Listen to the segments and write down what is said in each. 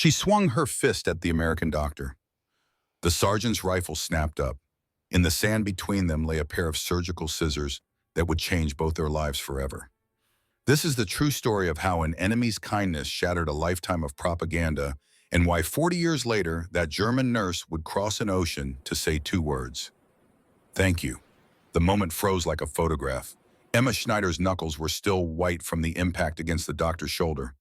She swung her fist at the American doctor. The sergeant's rifle snapped up. In the sand between them lay a pair of surgical scissors that would change both their lives forever. This is the true story of how an enemy's kindness shattered a lifetime of propaganda and why 40 years later, that German nurse would cross an ocean to say two words. Thank you. The moment froze like a photograph. Emma Schneider's knuckles were still white from the impact against the doctor's shoulder.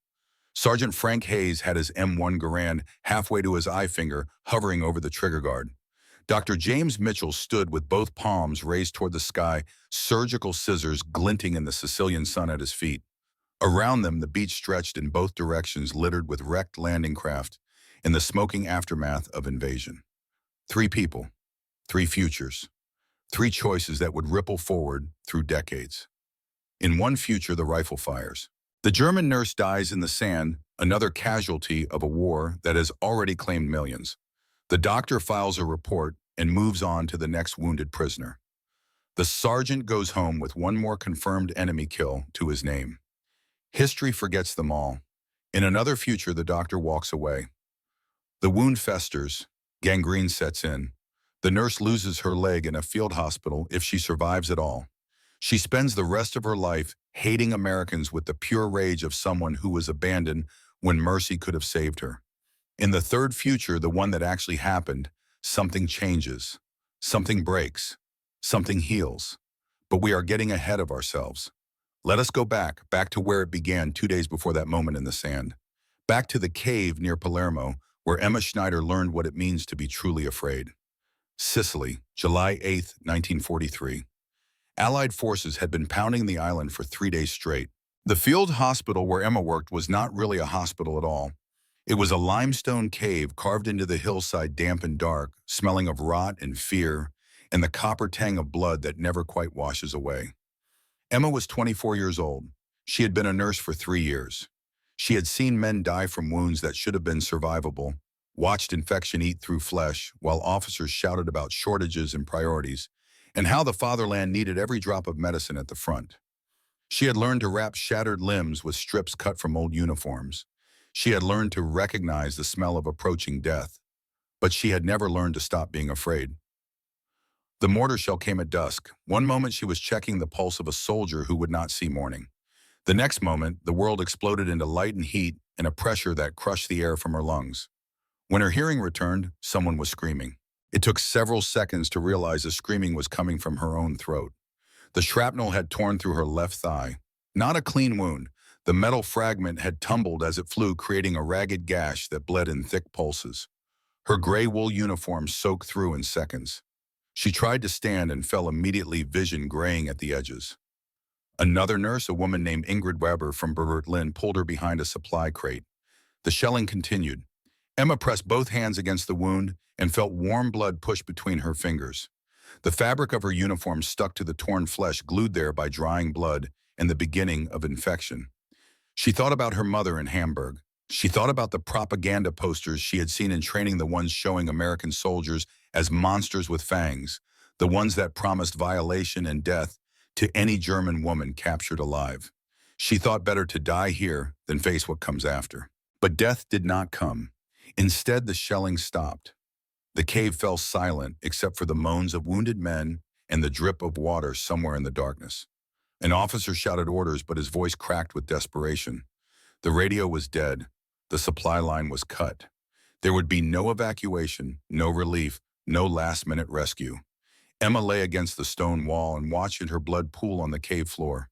Sergeant Frank Hayes had his M1 Garand halfway to his eye finger, hovering over the trigger guard. Dr. James Mitchell stood with both palms raised toward the sky, surgical scissors glinting in the Sicilian sun at his feet. Around them, the beach stretched in both directions, littered with wrecked landing craft in the smoking aftermath of invasion. 3 people, 3 futures, 3 choices that would ripple forward through decades. In one future, the rifle fires. The German nurse dies in the sand, another casualty of a war that has already claimed millions. The doctor files a report and moves on to the next wounded prisoner. The sergeant goes home with one more confirmed enemy kill to his name. History forgets them all. In another future, the doctor walks away. The wound festers, gangrene sets in. The nurse loses her leg in a field hospital if she survives at all. She spends the rest of her life hating Americans with the pure rage of someone who was abandoned when mercy could have saved her. In the third future, the one that actually happened, something changes, something breaks, something heals. But we are getting ahead of ourselves. Let us go back to where it began 2 days before that moment in the sand. Back to the cave near Palermo, where Emma Schneider learned what it means to be truly afraid. Sicily, July 8, 1943. Allied forces had been pounding the island for 3 days straight. The field hospital where Emma worked was not really a hospital at all. It was a limestone cave carved into the hillside, damp and dark, smelling of rot and fear, and the copper tang of blood that never quite washes away. Emma was 24 years old. She had been a nurse for 3 years. She had seen men die from wounds that should have been survivable, watched infection eat through flesh while officers shouted about shortages and priorities, and how the fatherland needed every drop of medicine at the front. She had learned to wrap shattered limbs with strips cut from old uniforms. She had learned to recognize the smell of approaching death, but she had never learned to stop being afraid. The mortar shell came at dusk. One moment she was checking the pulse of a soldier who would not see morning. The next moment, the world exploded into light and heat and a pressure that crushed the air from her lungs. When her hearing returned, someone was screaming. It took several seconds to realize the screaming was coming from her own throat. The shrapnel had torn through her left thigh. Not a clean wound. The metal fragment had tumbled as it flew, creating a ragged gash that bled in thick pulses. Her gray wool uniform soaked through in seconds. She tried to stand and fell immediately, vision graying at the edges. Another nurse, a woman named Ingrid Weber from Berlin, pulled her behind a supply crate. The shelling continued. Emma pressed both hands against the wound and felt warm blood push between her fingers. The fabric of her uniform stuck to the torn flesh, glued there by drying blood and the beginning of infection. She thought about her mother in Hamburg. She thought about the propaganda posters she had seen in training, the ones showing American soldiers as monsters with fangs, the ones that promised violation and death to any German woman captured alive. She thought better to die here than face what comes after. But death did not come. Instead, the shelling stopped. The cave fell silent except for the moans of wounded men and the drip of water somewhere in the darkness. An officer shouted orders, but his voice cracked with desperation. The radio was dead. The supply line was cut. There would be no evacuation, no relief, no last-minute rescue. Emma lay against the stone wall and watched her blood pool on the cave floor.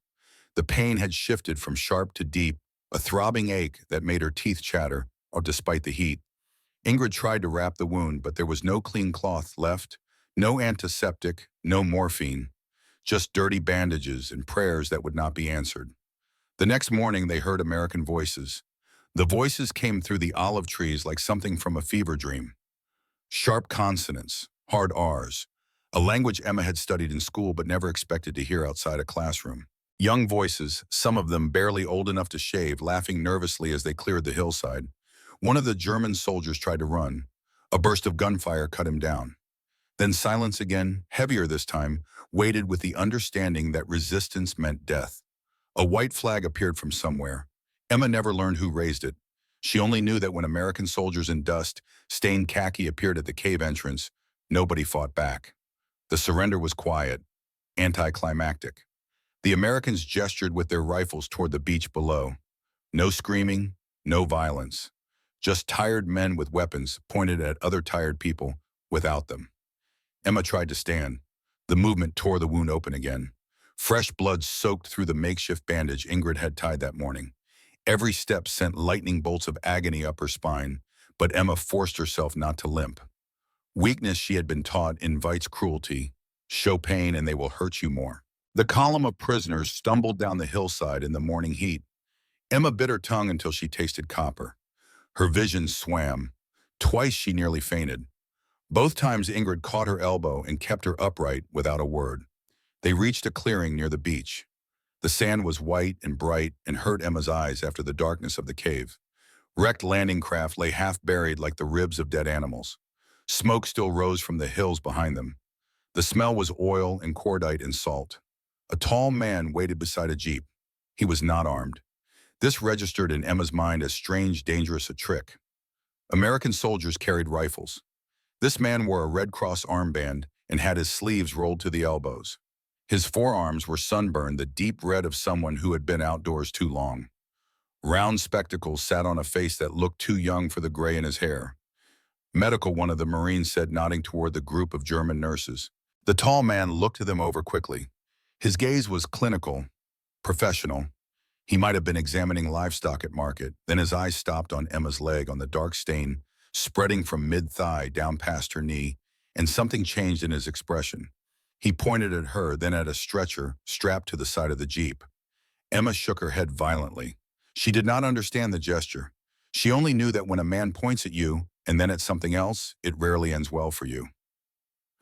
The pain had shifted from sharp to deep, a throbbing ache that made her teeth chatter, despite the heat. Ingrid tried to wrap the wound, but there was no clean cloth left, no antiseptic, no morphine, just dirty bandages and prayers that would not be answered. The next morning, they heard American voices. The voices came through the olive trees like something from a fever dream. Sharp consonants, hard R's, a language Emma had studied in school but never expected to hear outside a classroom. Young voices, some of them barely old enough to shave, laughing nervously as they cleared the hillside. One of the German soldiers tried to run. A burst of gunfire cut him down. Then silence again, heavier this time, waited with the understanding that resistance meant death. A white flag appeared from somewhere. Emma never learned who raised it. She only knew that when American soldiers in dust, stained khaki appeared at the cave entrance, nobody fought back. The surrender was quiet, anticlimactic. The Americans gestured with their rifles toward the beach below. No screaming, no violence. Just tired men with weapons pointed at other tired people without them. Emma tried to stand. The movement tore the wound open again. Fresh blood soaked through the makeshift bandage Ingrid had tied that morning. Every step sent lightning bolts of agony up her spine, but Emma forced herself not to limp. Weakness, she had been taught, invites cruelty. Show pain and they will hurt you more. The column of prisoners stumbled down the hillside in the morning heat. Emma bit her tongue until she tasted copper. Her vision swam. Twice she nearly fainted. Both times Ingrid caught her elbow and kept her upright without a word. They reached a clearing near the beach. The sand was white and bright and hurt Emma's eyes after the darkness of the cave. Wrecked landing craft lay half buried like the ribs of dead animals. Smoke still rose from the hills behind them. The smell was oil and cordite and salt. A tall man waited beside a jeep. He was not armed. This registered in Emma's mind as strange, dangerous a trick. American soldiers carried rifles. This man wore a Red Cross armband and had his sleeves rolled to the elbows. His forearms were sunburned, the deep red of someone who had been outdoors too long. Round spectacles sat on a face that looked too young for the gray in his hair. Medical, one of the Marines said, nodding toward the group of German nurses. The tall man looked them over quickly. His gaze was clinical, professional. He might have been examining livestock at market. Then his eyes stopped on Emma's leg, on the dark stain spreading from mid-thigh down past her knee, and something changed in his expression. He pointed at her, then at a stretcher strapped to the side of the jeep. Emma shook her head violently. She did not understand the gesture. She only knew that when a man points at you and then at something else, it rarely ends well for you.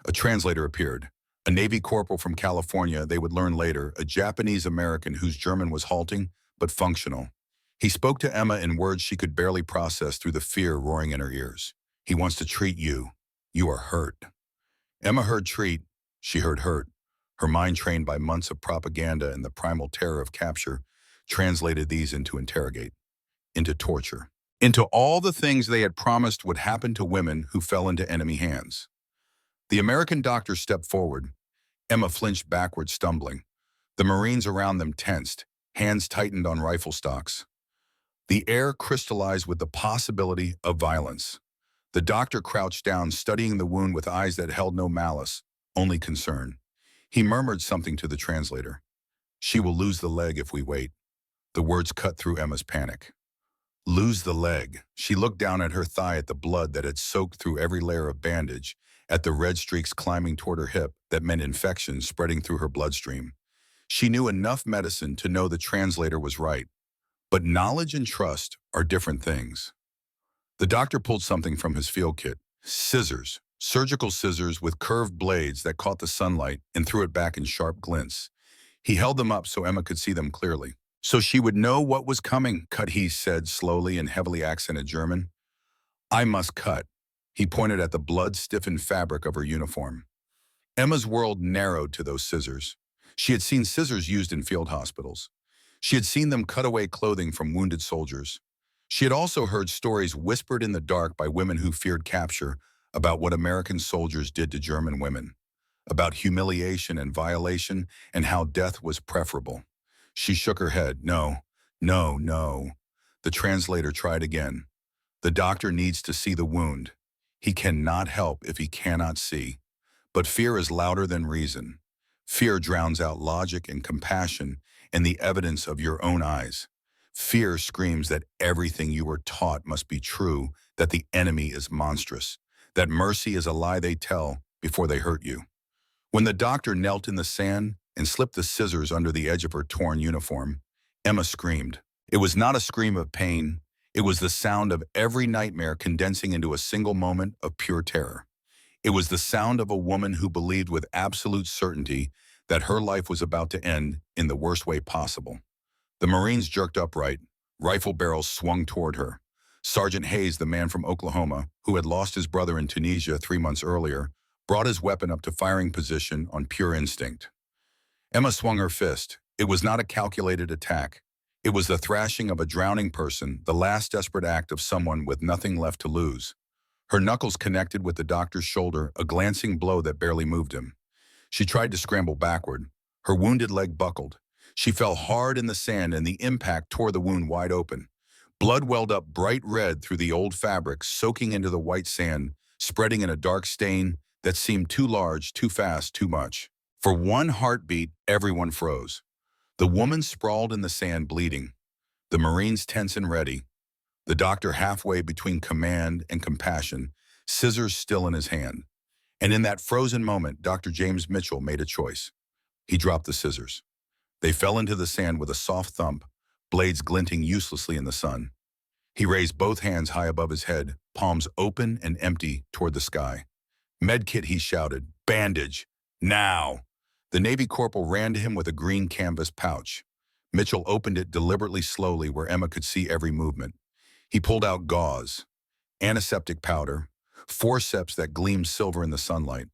A translator appeared. A Navy corporal from California, they would learn later, a Japanese-American whose German was halting but functional. He spoke to Emma in words she could barely process through the fear roaring in her ears. He wants to treat you. You are hurt. Emma heard treat. She heard hurt. Her mind, trained by months of propaganda and the primal terror of capture, translated these into interrogate, into torture, into all the things they had promised would happen to women who fell into enemy hands. The American doctor stepped forward. Emma flinched backward, stumbling. The Marines around them tensed, hands tightened on rifle stocks. The air crystallized with the possibility of violence. The doctor crouched down, studying the wound with eyes that held no malice, only concern. He murmured something to the translator. She will lose the leg if we wait. The words cut through Emma's panic. Lose the leg. She looked down at her thigh, at the blood that had soaked through every layer of bandage, at the red streaks climbing toward her hip that meant infection spreading through her bloodstream. She knew enough medicine to know the translator was right. But knowledge and trust are different things. The doctor pulled something from his field kit. Scissors. Surgical scissors with curved blades that caught the sunlight and threw it back in sharp glints. He held them up so Emma could see them clearly. So she would know what was coming, he said slowly in heavily accented German. I must cut. He pointed at the blood-stiffened fabric of her uniform. Emma's world narrowed to those scissors. She had seen scissors used in field hospitals. She had seen them cut away clothing from wounded soldiers. She had also heard stories whispered in the dark by women who feared capture about what American soldiers did to German women, about humiliation and violation and how death was preferable. She shook her head. No, no, no. The translator tried again. The doctor needs to see the wound. He cannot help if he cannot see. But fear is louder than reason. Fear drowns out logic and compassion and the evidence of your own eyes. Fear screams that everything you were taught must be true, that the enemy is monstrous, that mercy is a lie they tell before they hurt you. When the doctor knelt in the sand and slipped the scissors under the edge of her torn uniform, Emma screamed. It was not a scream of pain. It was the sound of every nightmare condensing into a single moment of pure terror. It was the sound of a woman who believed with absolute certainty that her life was about to end in the worst way possible. The Marines jerked upright. Rifle barrels swung toward her. Sergeant Hayes, the man from Oklahoma, who had lost his brother in Tunisia 3 months earlier, brought his weapon up to firing position on pure instinct. Emma swung her fist. It was not a calculated attack. It was the thrashing of a drowning person, the last desperate act of someone with nothing left to lose. Her knuckles connected with the doctor's shoulder, a glancing blow that barely moved him. She tried to scramble backward. Her wounded leg buckled. She fell hard in the sand and the impact tore the wound wide open. Blood welled up bright red through the old fabric, soaking into the white sand, spreading in a dark stain that seemed too large, too fast, too much. For one heartbeat, everyone froze. The woman sprawled in the sand, bleeding. The Marines tense and ready. The doctor halfway between command and compassion, scissors still in his hand. And in that frozen moment, Dr. James Mitchell made a choice. He dropped the scissors. They fell into the sand with a soft thump, blades glinting uselessly in the sun. He raised both hands high above his head, palms open and empty toward the sky. "Medkit," he shouted. "Bandage! Now!" The Navy corporal ran to him with a green canvas pouch. Mitchell opened it deliberately slowly where Emma could see every movement. He pulled out gauze, antiseptic powder, forceps that gleamed silver in the sunlight.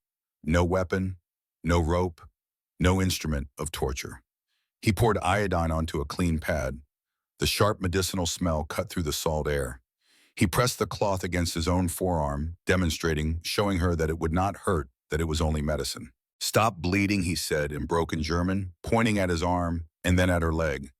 No weapon, no rope, no instrument of torture. He poured iodine onto a clean pad. The sharp medicinal smell cut through the salt air. He pressed the cloth against his own forearm, demonstrating, showing her that it would not hurt, that it was only medicine. "Stop bleeding," he said in broken German, pointing at his arm and then at her leg.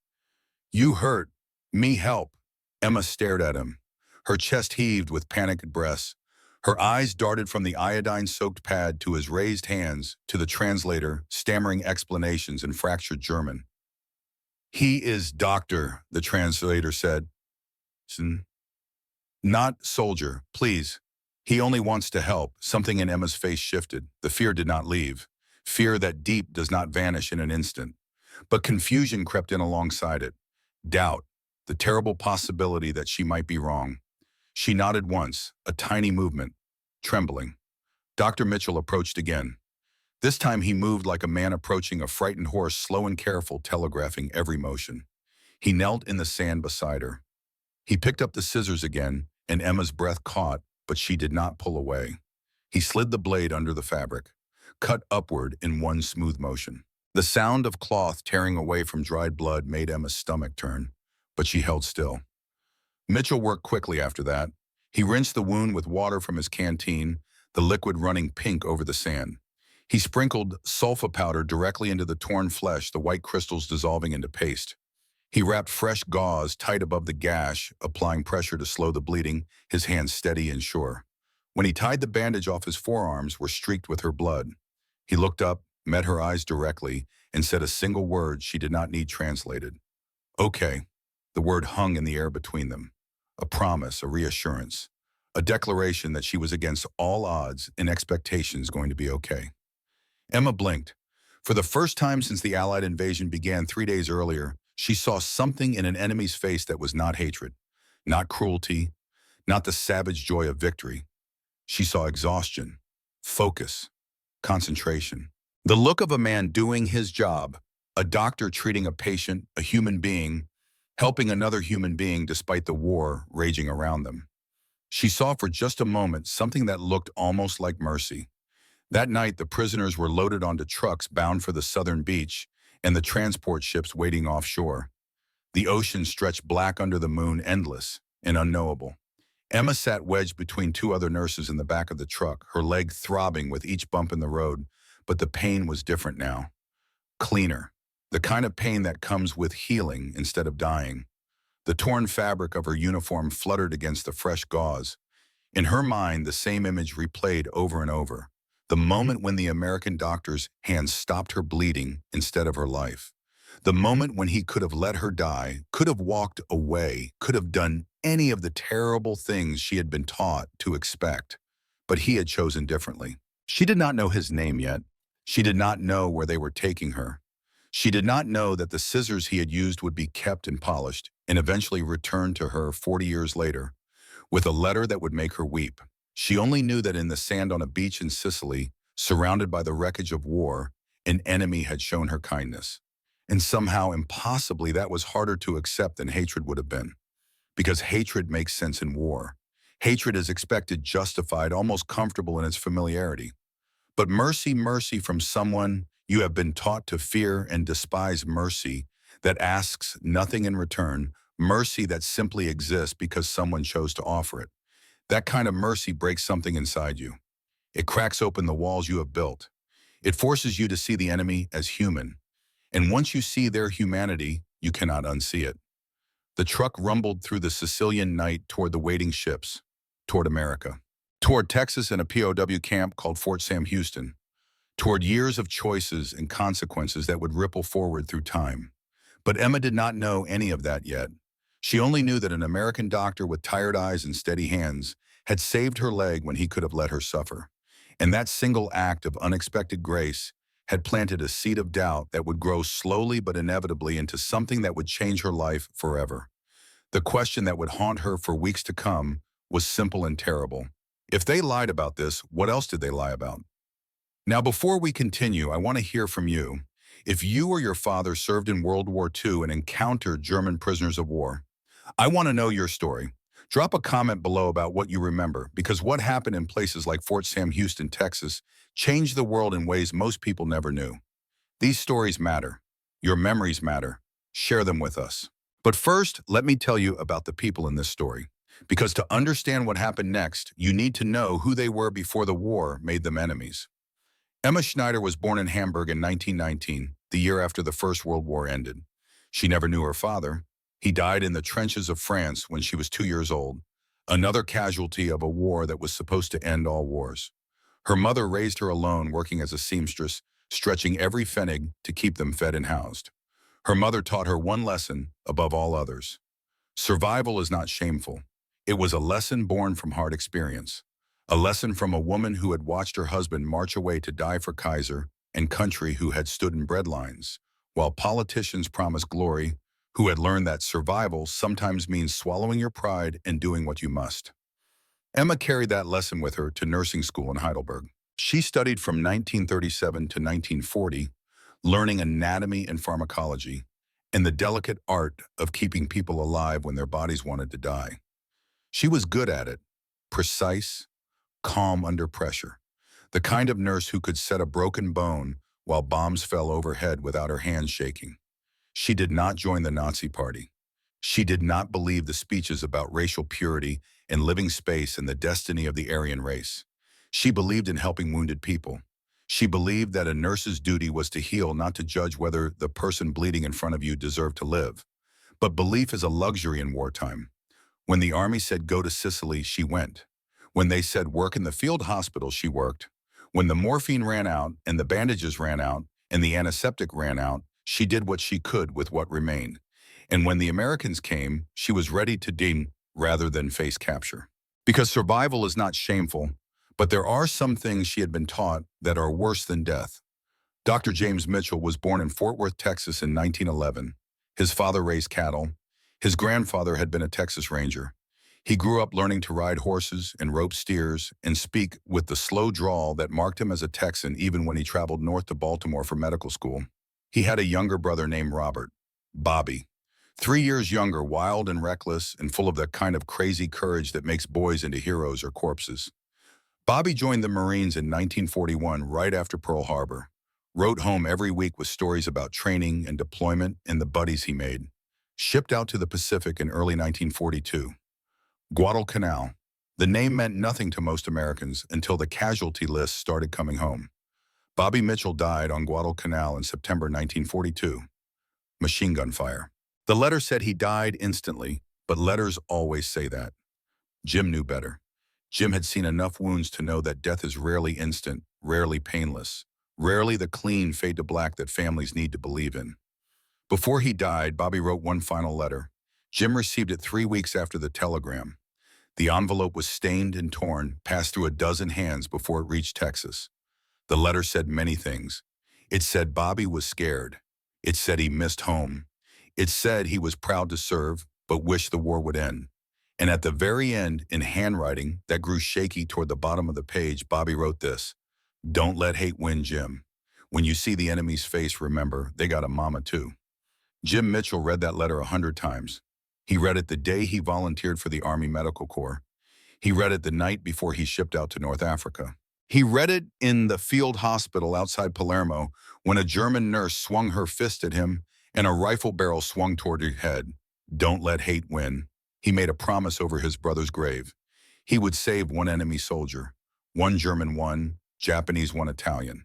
"You hurt. Me help." Emma stared at him. Her chest heaved with panicked breaths. Her eyes darted from the iodine-soaked pad to his raised hands, to the translator, stammering explanations in fractured German. "He is doctor," the translator said. "Not soldier, please. He only wants to help." Something in Emma's face shifted. The fear did not leave. Fear that deep does not vanish in an instant. But confusion crept in alongside it. Doubt, the terrible possibility that she might be wrong. She nodded once, a tiny movement, trembling. Dr. Mitchell approached again. This time he moved like a man approaching a frightened horse, slow and careful, telegraphing every motion. He knelt in the sand beside her. He picked up the scissors again, and Emma's breath caught, but she did not pull away. He slid the blade under the fabric, cut upward in one smooth motion. The sound of cloth tearing away from dried blood made Emma's stomach turn, but she held still. Mitchell worked quickly after that. He rinsed the wound with water from his canteen, the liquid running pink over the sand. He sprinkled sulfa powder directly into the torn flesh, the white crystals dissolving into paste. He wrapped fresh gauze tight above the gash, applying pressure to slow the bleeding, his hands steady and sure. When he tied the bandage off, his forearms were streaked with her blood. He looked up, met her eyes directly, and said a single word she did not need translated. "Okay." The word hung in the air between them. A promise, a reassurance, a declaration that she was against all odds and expectations going to be okay. Emma blinked. For the first time since the Allied invasion began 3 days earlier, she saw something in an enemy's face that was not hatred, not cruelty, not the savage joy of victory. She saw exhaustion, focus, concentration. The look of a man doing his job, a doctor treating a patient, a human being, helping another human being despite the war raging around them. She saw for just a moment something that looked almost like mercy. That night, the prisoners were loaded onto trucks bound for the southern beach and the transport ships waiting offshore. The ocean stretched black under the moon, endless and unknowable. Emma sat wedged between two other nurses in the back of the truck, her leg throbbing with each bump in the road, but the pain was different now. Cleaner. The kind of pain that comes with healing instead of dying. The torn fabric of her uniform fluttered against the fresh gauze. In her mind, the same image replayed over and over. The moment when the American doctor's hands stopped her bleeding instead of her life. The moment when he could have let her die, could have walked away, could have done any of the terrible things she had been taught to expect. But he had chosen differently. She did not know his name yet. She did not know where they were taking her. She did not know that the scissors he had used would be kept and polished and eventually returned to her 40 years later with a letter that would make her weep. She only knew that in the sand on a beach in Sicily, surrounded by the wreckage of war, an enemy had shown her kindness. And somehow, impossibly, that was harder to accept than hatred would have been. Because hatred makes sense in war. Hatred is expected, justified, almost comfortable in its familiarity. But mercy from someone you have been taught to fear and despise, mercy that asks nothing in return, mercy that simply exists because someone chose to offer it. That kind of mercy breaks something inside you. It cracks open the walls you have built. It forces you to see the enemy as human. And once you see their humanity, you cannot unsee it. The truck rumbled through the Sicilian night toward the waiting ships, toward America, toward Texas and a POW camp called Fort Sam Houston, toward years of choices and consequences that would ripple forward through time. But Emma did not know any of that yet. She only knew that an American doctor with tired eyes and steady hands had saved her leg when he could have let her suffer. And that single act of unexpected grace had planted a seed of doubt that would grow slowly but inevitably into something that would change her life forever. The question that would haunt her for weeks to come was simple and terrible. If they lied about this, what else did they lie about? Now, before we continue, I want to hear from you. If you or your father served in World War II and encountered German prisoners of war, I want to know your story. Drop a comment below about what you remember, because what happened in places like Fort Sam Houston, Texas, changed the world in ways most people never knew. These stories matter. Your memories matter. Share them with us. But first, let me tell you about the people in this story. Because to understand what happened next, you need to know who they were before the war made them enemies. Emma Schneider was born in Hamburg in 1919, the year after the First World War ended. She never knew her father. He died in the trenches of France when she was 2 years old, another casualty of a war that was supposed to end all wars. Her mother raised her alone, working as a seamstress, stretching every pfennig to keep them fed and housed. Her mother taught her one lesson above all others. Survival is not shameful. It was a lesson born from hard experience. A lesson from a woman who had watched her husband march away to die for Kaiser and country, who had stood in breadlines, while politicians promised glory, who had learned that survival sometimes means swallowing your pride and doing what you must. Emma carried that lesson with her to nursing school in Heidelberg. She studied from 1937 to 1940, learning anatomy and pharmacology, and the delicate art of keeping people alive when their bodies wanted to die. She was good at it, precise, calm under pressure, the kind of nurse who could set a broken bone while bombs fell overhead without her hands shaking. She did not join the Nazi Party. She did not believe the speeches about racial purity and living space and the destiny of the Aryan race. She believed in helping wounded people. She believed that a nurse's duty was to heal, not to judge whether the person bleeding in front of you deserved to live. But belief is a luxury in wartime. When the army said go to Sicily, she went. When they said work in the field hospital, she worked. When the morphine ran out and the bandages ran out and the antiseptic ran out, she did what she could with what remained. And when the Americans came, she was ready to ding rather than face capture. Because survival is not shameful, but there are some things she had been taught that are worse than death. Dr. James Mitchell was born in Fort Worth, Texas in 1911. His father raised cattle. His grandfather had been a Texas Ranger. He grew up learning to ride horses and rope steers and speak with the slow drawl that marked him as a Texan even when he traveled north to Baltimore for medical school. He had a younger brother named Robert, Bobby. 3 years younger, wild and reckless, and full of the kind of crazy courage that makes boys into heroes or corpses. Bobby joined the Marines in 1941, right after Pearl Harbor. Wrote home every week with stories about training and deployment and the buddies he made. Shipped out to the Pacific in early 1942. Guadalcanal. The name meant nothing to most Americans until the casualty list started coming home. Bobby Mitchell died on Guadalcanal in September 1942. Machine gun fire. The letter said he died instantly, but letters always say that. Jim knew better. Jim had seen enough wounds to know that death is rarely instant, rarely painless, rarely the clean fade to black that families need to believe in. Before he died, Bobby wrote one final letter. Jim received it 3 weeks after the telegram. The envelope was stained and torn, passed through a dozen hands before it reached Texas. The letter said many things. It said Bobby was scared. It said he missed home. It said he was proud to serve, but wished the war would end. And at the very end, in handwriting that grew shaky toward the bottom of the page, Bobby wrote this: "Don't let hate win, Jim. When you see the enemy's face, remember, they got a mama too." Jim Mitchell read that letter 100 times. He read it the day he volunteered for the Army Medical Corps. He read it the night before he shipped out to North Africa. He read it in the field hospital outside Palermo when a German nurse swung her fist at him and a rifle barrel swung toward her head. Don't let hate win. He made a promise over his brother's grave. He would save one enemy soldier, one German, one Japanese, one Italian.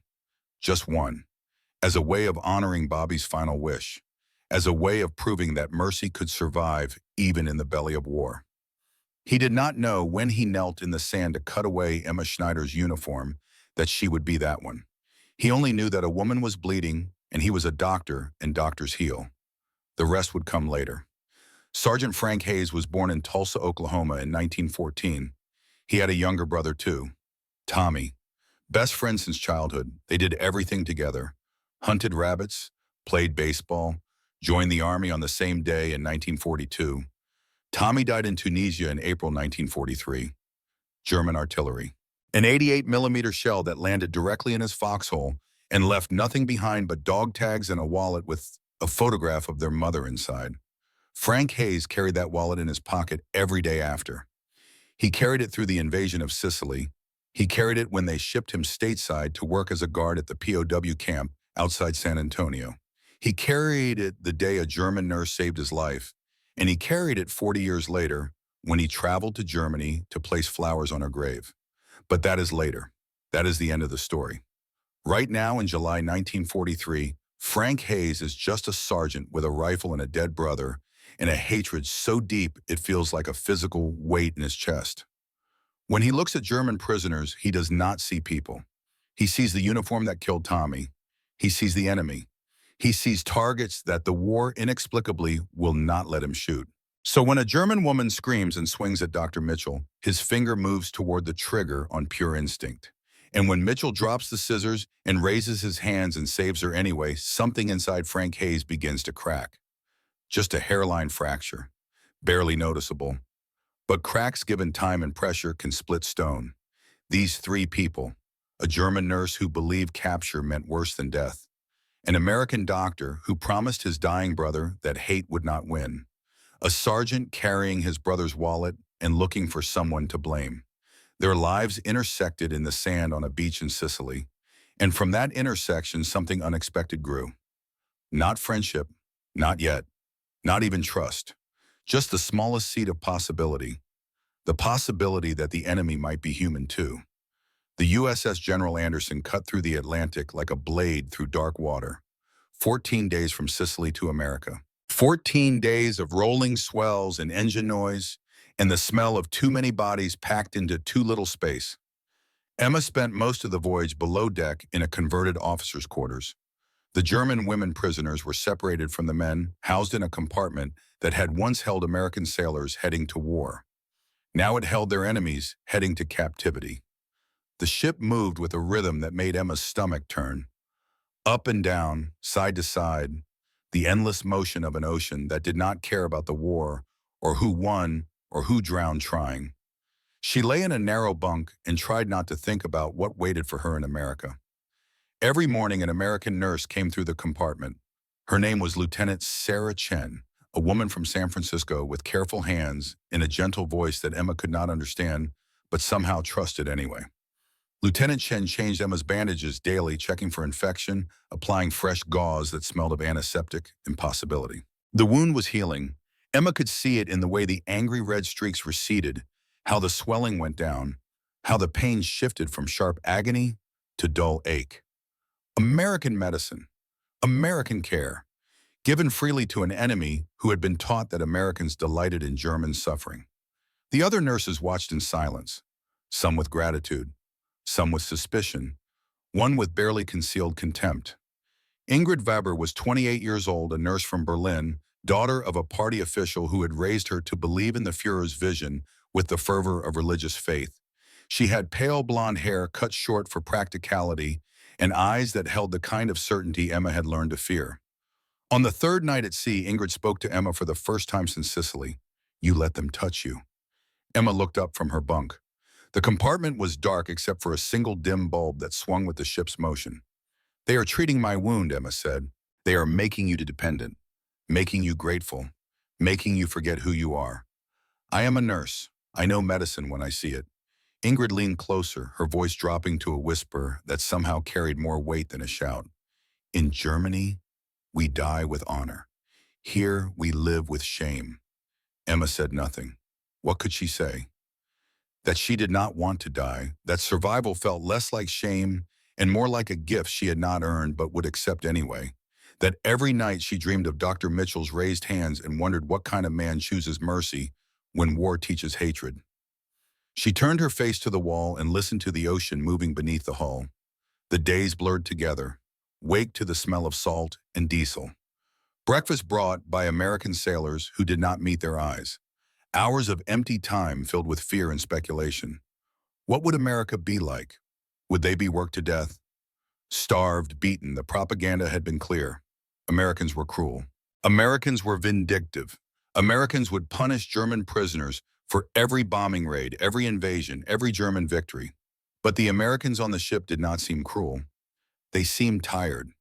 Just one. As a way of honoring Bobby's final wish. As a way of proving that mercy could survive even in the belly of war. He did not know when he knelt in the sand to cut away Emma Schneider's uniform that she would be that one. He only knew that a woman was bleeding and he was a doctor and doctors heal. The rest would come later. Sergeant Frank Hayes was born in Tulsa, Oklahoma in 1914. He had a younger brother too, Tommy. Best friends since childhood, they did everything together. Hunted rabbits, played baseball, joined the Army on the same day in 1942. Tommy died in Tunisia in April 1943. German artillery. An 88mm shell that landed directly in his foxhole and left nothing behind but dog tags and a wallet with a photograph of their mother inside. Frank Hayes carried that wallet in his pocket every day after. He carried it through the invasion of Sicily. He carried it when they shipped him stateside to work as a guard at the POW camp outside San Antonio. He carried it the day a German nurse saved his life, and he carried it 40 years later when he traveled to Germany to place flowers on her grave. But that is later. That is the end of the story. Right now in July 1943, Frank Hayes is just a sergeant with a rifle and a dead brother and a hatred so deep it feels like a physical weight in his chest. When he looks at German prisoners, he does not see people. He sees the uniform that killed Tommy. He sees the enemy. He sees targets that the war inexplicably will not let him shoot. So when a German woman screams and swings at Dr. Mitchell, his finger moves toward the trigger on pure instinct. And when Mitchell drops the scissors and raises his hands and saves her anyway, something inside Frank Hayes begins to crack. Just a hairline fracture, barely noticeable. But cracks given time and pressure can split stone. These three people, a German nurse who believed capture meant worse than death, an American doctor who promised his dying brother that hate would not win, a sergeant carrying his brother's wallet and looking for someone to blame. Their lives intersected in the sand on a beach in Sicily, and from that intersection something unexpected grew. Not friendship, not yet, not even trust, just the smallest seed of possibility, the possibility that the enemy might be human too. The USS General Anderson cut through the Atlantic like a blade through dark water, 14 days from Sicily to America. 14 days of rolling swells and engine noise, and the smell of too many bodies packed into too little space. Emma spent most of the voyage below deck in a converted officer's quarters. The German women prisoners were separated from the men, housed in a compartment that had once held American sailors heading to war. Now it held their enemies heading to captivity. The ship moved with a rhythm that made Emma's stomach turn. Up and down, side to side, the endless motion of an ocean that did not care about the war or who won or who drowned trying. She lay in a narrow bunk and tried not to think about what waited for her in America. Every morning an American nurse came through the compartment. Her name was Lieutenant Sarah Chen, a woman from San Francisco with careful hands and a gentle voice that Emma could not understand, but somehow trusted anyway. Lieutenant Chen changed Emma's bandages daily, checking for infection, applying fresh gauze that smelled of antiseptic impossibility. The wound was healing. Emma could see it in the way the angry red streaks receded, how the swelling went down, how the pain shifted from sharp agony to dull ache. American medicine, American care, given freely to an enemy who had been taught that Americans delighted in German suffering. The other nurses watched in silence, some with gratitude, some with suspicion, one with barely concealed contempt. Ingrid Weber was 28 years old, a nurse from Berlin, daughter of a party official who had raised her to believe in the Führer's vision with the fervor of religious faith. She had pale blonde hair cut short for practicality and eyes that held the kind of certainty Emma had learned to fear. On the third night at sea, Ingrid spoke to Emma for the first time since Sicily. "You let them touch you." Emma looked up from her bunk. The compartment was dark except for a single dim bulb that swung with the ship's motion. "They are treating my wound," Emma said. "They are making you dependent, making you grateful, making you forget who you are. I am a nurse. I know medicine when I see it." Ingrid leaned closer, her voice dropping to a whisper that somehow carried more weight than a shout. "In Germany, We die with honor. Here we live with shame. Emma said nothing. What could she say? That she did not want to die, that survival felt less like shame and more like a gift she had not earned but would accept anyway. That every night she dreamed of Dr. Mitchell's raised hands and wondered what kind of man chooses mercy when war teaches hatred. She turned her face to the wall and listened to the ocean moving beneath the hull. The days blurred together, waked to the smell of salt and diesel. Breakfast brought by American sailors who did not meet their eyes. Hours of empty time filled with fear and speculation. What would America be like? Would they be worked to death? Starved, beaten, the propaganda had been clear. Americans were cruel. Americans were vindictive. Americans would punish German prisoners for every bombing raid, every invasion, every German victory. But the Americans on the ship did not seem cruel. They seemed tired,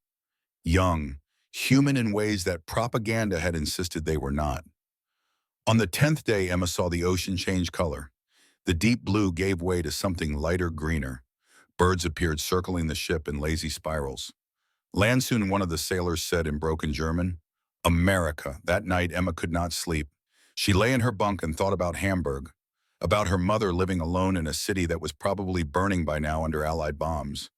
young, human in ways that propaganda had insisted they were not. On the 10th day, Emma saw the ocean change color. The deep blue gave way to something lighter greener. Birds appeared circling the ship in lazy spirals. Land soon, one of the sailors said in broken German. America. That night, Emma could not sleep. She lay in her bunk and thought about Hamburg, about her mother living alone in a city that was probably burning by now under Allied bombs,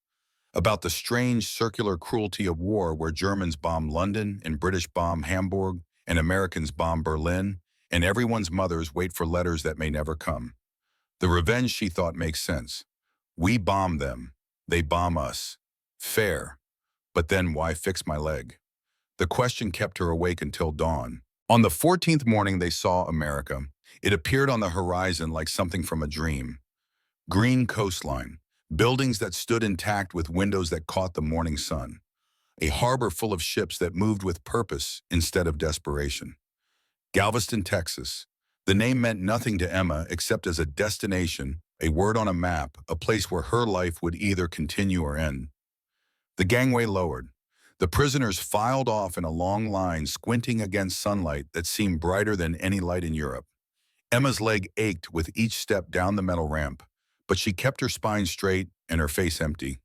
about the strange circular cruelty of war where Germans bomb London and British bomb Hamburg and Americans bomb Berlin, and everyone's mothers wait for letters that may never come. The revenge, she thought, makes sense. We bomb them. They bomb us. Fair. But then why fix my leg? The question kept her awake until dawn. On the 14th morning, they saw America. It appeared on the horizon like something from a dream. Green coastline, buildings that stood intact with windows that caught the morning sun, a harbor full of ships that moved with purpose instead of desperation. Galveston, Texas. The name meant nothing to Emma except as a destination, a word on a map, a place where her life would either continue or end. The gangway lowered. The prisoners filed off in a long line, squinting against sunlight that seemed brighter than any light in Europe. Emma's leg ached with each step down the metal ramp, but she kept her spine straight and her face empty.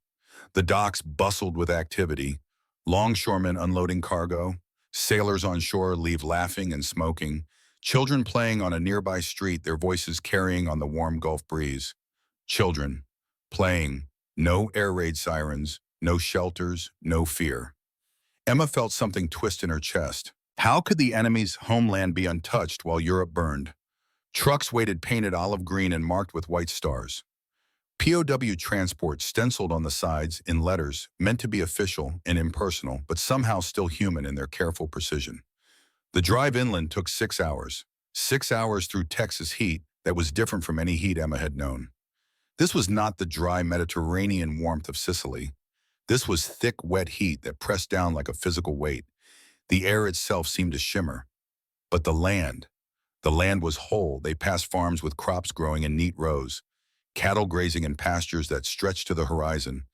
The docks bustled with activity. Longshoremen unloading cargo, sailors on shore leave laughing and smoking, children playing on a nearby street, their voices carrying on the warm Gulf breeze. Children, playing, no air raid sirens, no shelters, no fear. Emma felt something twist in her chest. How could the enemy's homeland be untouched while Europe burned? Trucks waited painted olive green and marked with white stars. POW transport stenciled on the sides in letters meant to be official and impersonal, but somehow still human in their careful precision. The drive inland took 6 hours. 6 hours through Texas heat that was different from any heat Emma had known. This was not the dry Mediterranean warmth of Sicily. This was thick, wet heat that pressed down like a physical weight. The air itself seemed to shimmer. But the land was whole. They passed farms with crops growing in neat rows, cattle grazing in pastures that stretched to the horizon,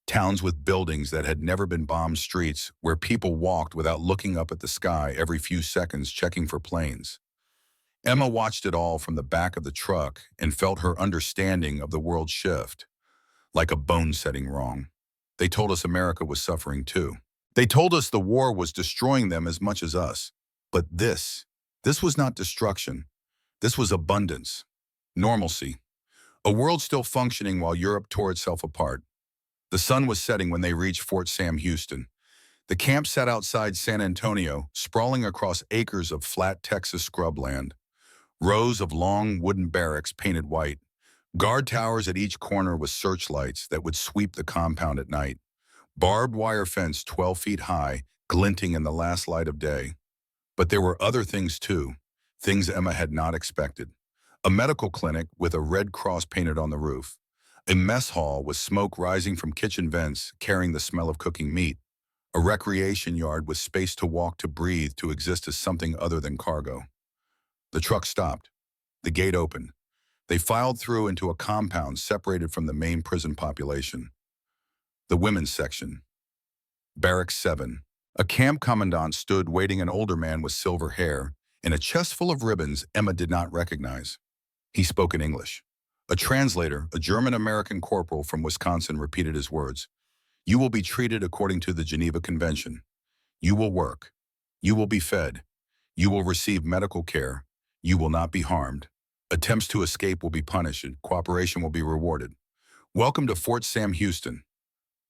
towns with buildings that had never been bombed, streets where people walked without looking up at the sky every few seconds checking for planes. Emma watched it all from the back of the truck and felt her understanding of the world shift, like a bone setting wrong. They told us America was suffering too. They told us the war was destroying them as much as us. But this was not destruction. This was abundance, normalcy, a world still functioning while Europe tore itself apart. The sun was setting when they reached Fort Sam Houston. The camp sat outside San Antonio, sprawling across acres of flat Texas scrubland. Rows of long wooden barracks painted white. Guard towers at each corner with searchlights that would sweep the compound at night. Barbed wire fence 12 feet high, glinting in the last light of day. But there were other things too, things Emma had not expected. A medical clinic with a red cross painted on the roof. A mess hall with smoke rising from kitchen vents carrying the smell of cooking meat. A recreation yard with space to walk, to breathe, to exist as something other than cargo. The truck stopped. The gate opened. They filed through into a compound separated from the main prison population. The women's section. Barracks 7. A camp commandant stood waiting, an older man with silver hair and a chest full of ribbons Emma did not recognize. He spoke in English. A translator, a German-American corporal from Wisconsin, repeated his words. You will be treated according to the Geneva Convention. You will work. You will be fed. You will receive medical care. You will not be harmed. Attempts to escape will be punished and cooperation will be rewarded. Welcome to Fort Sam Houston.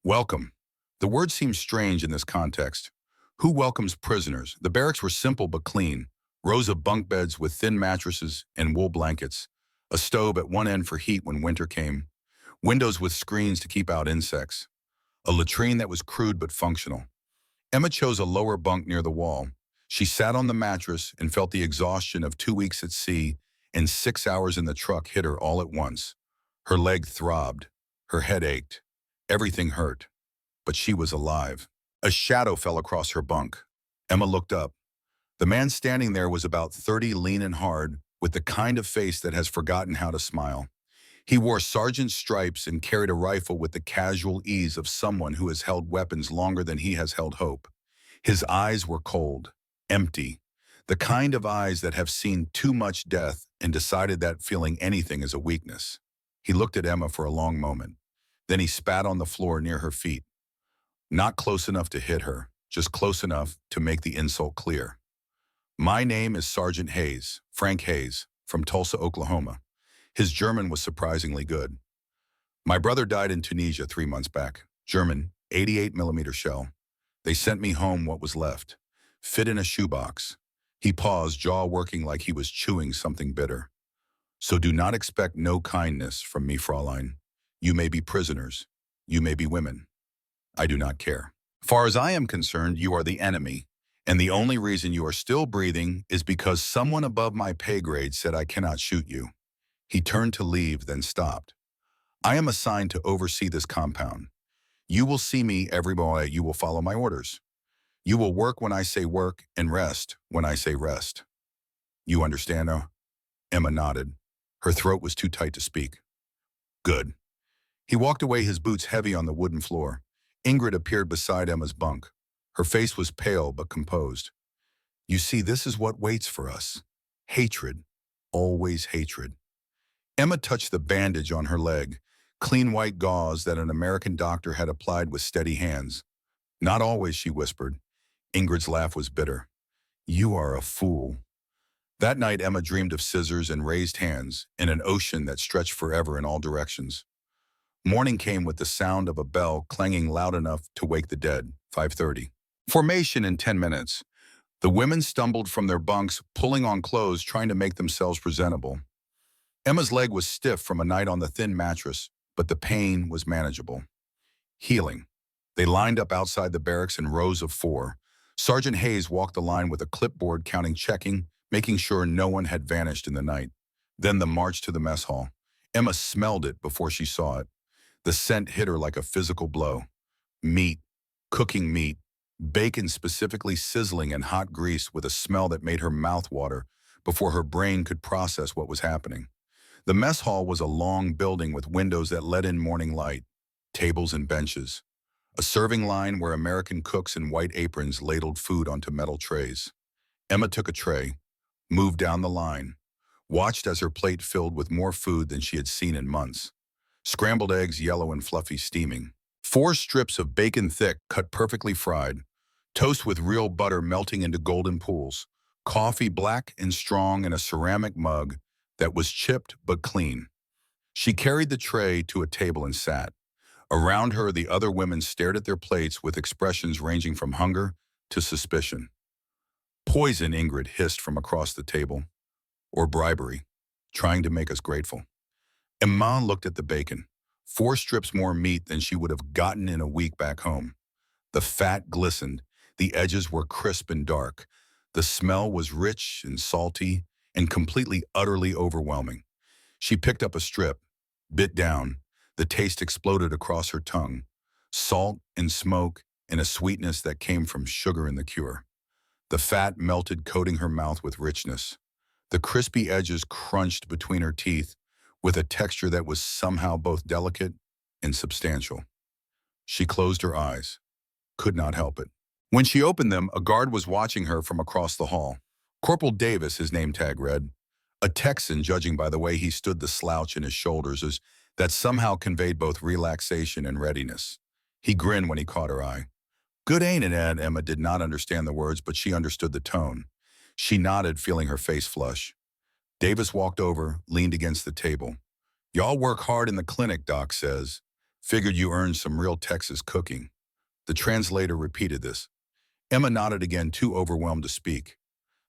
Welcome. The word seems strange in this context. Who welcomes prisoners? The barracks were simple but clean. Rows of bunk beds with thin mattresses and wool blankets. A stove at one end for heat when winter came. Windows with screens to keep out insects. A latrine that was crude but functional. Emma chose a lower bunk near the wall. She sat on the mattress and felt the exhaustion of 2 weeks at sea and 6 hours in the truck hit her all at once. Her leg throbbed. Her head ached. Everything hurt. But she was alive. A shadow fell across her bunk. Emma looked up. The man standing there was about 30, lean and hard, with the kind of face that has forgotten how to smile. He wore sergeant's stripes and carried a rifle with the casual ease of someone who has held weapons longer than he has held hope. His eyes were cold, empty, the kind of eyes that have seen too much death and decided that feeling anything is a weakness. He looked at Emma for a long moment. Then he spat on the floor near her feet. Not close enough to hit her, just close enough to make the insult clear. My name is Sergeant Hayes, Frank Hayes, from Tulsa, Oklahoma. His German was surprisingly good. My brother died in Tunisia 3 months back. German, 88mm shell. They sent me home what was left. Fit in a shoebox. He paused, jaw working like he was chewing something bitter. So do not expect no kindness from me, Fraulein. You may be prisoners. You may be women. I do not care. Far as I am concerned, you are the enemy. And the only reason you are still breathing is because someone above my pay grade said I cannot shoot you. He turned to leave, then stopped. I am assigned to oversee this compound. You will see me every morning. You will follow my orders. You will work when I say work and rest when I say rest. You understand now? Emma nodded. Her throat was too tight to speak. Good. He walked away, his boots heavy on the wooden floor. Ingrid appeared beside Emma's bunk. Her face was pale but composed. You see, this is what waits for us. Hatred. Always hatred. Emma touched the bandage on her leg, clean white gauze that an American doctor had applied with steady hands. Not always, she whispered. Ingrid's laugh was bitter. You are a fool. That night, Emma dreamed of scissors and raised hands in an ocean that stretched forever in all directions. Morning came with the sound of a bell clanging loud enough to wake the dead, 5:30. Formation in 10 minutes. The women stumbled from their bunks, pulling on clothes, trying to make themselves presentable. Emma's leg was stiff from a night on the thin mattress, but the pain was manageable. Healing. They lined up outside the barracks in rows of 4. Sergeant Hayes walked the line with a clipboard counting, checking, making sure no one had vanished in the night. Then the march to the mess hall. Emma smelled it before she saw it. The scent hit her like a physical blow. Meat, cooking meat, bacon specifically sizzling in hot grease with a smell that made her mouth water before her brain could process what was happening. The mess hall was a long building with windows that let in morning light, tables and benches. A serving line where American cooks in white aprons ladled food onto metal trays. Emma took a tray, moved down the line, watched as her plate filled with more food than she had seen in months. Scrambled eggs, yellow and fluffy, steaming. 4 strips of bacon thick, cut perfectly fried. Toast with real butter melting into golden pools. Coffee black and strong in a ceramic mug that was chipped but clean. She carried the tray to a table and sat. Around her, the other women stared at their plates with expressions ranging from hunger to suspicion. Poison, Ingrid hissed from across the table. Or bribery, trying to make us grateful. Emma looked at the bacon. 4 strips more meat than she would have gotten in a week back home. The fat glistened. The edges were crisp and dark. The smell was rich and salty and completely, utterly overwhelming. She picked up a strip, bit down. The taste exploded across her tongue. Salt and smoke and a sweetness that came from sugar in the cure. The fat melted, coating her mouth with richness. The crispy edges crunched between her teeth with a texture that was somehow both delicate and substantial. She closed her eyes, could not help it. When she opened them, a guard was watching her from across the hall. Corporal Davis, his name tag read. A Texan, judging by the way he stood, the slouch in his shoulders, as that somehow conveyed both relaxation and readiness. He grinned when he caught her eye. Good, ain't it, Ed? Emma did not understand the words, but she understood the tone. She nodded, feeling her face flush. Davis walked over, leaned against the table. Y'all work hard in the clinic, Doc says. Figured you earned some real Texas cooking. The translator repeated this. Emma nodded again, too overwhelmed to speak.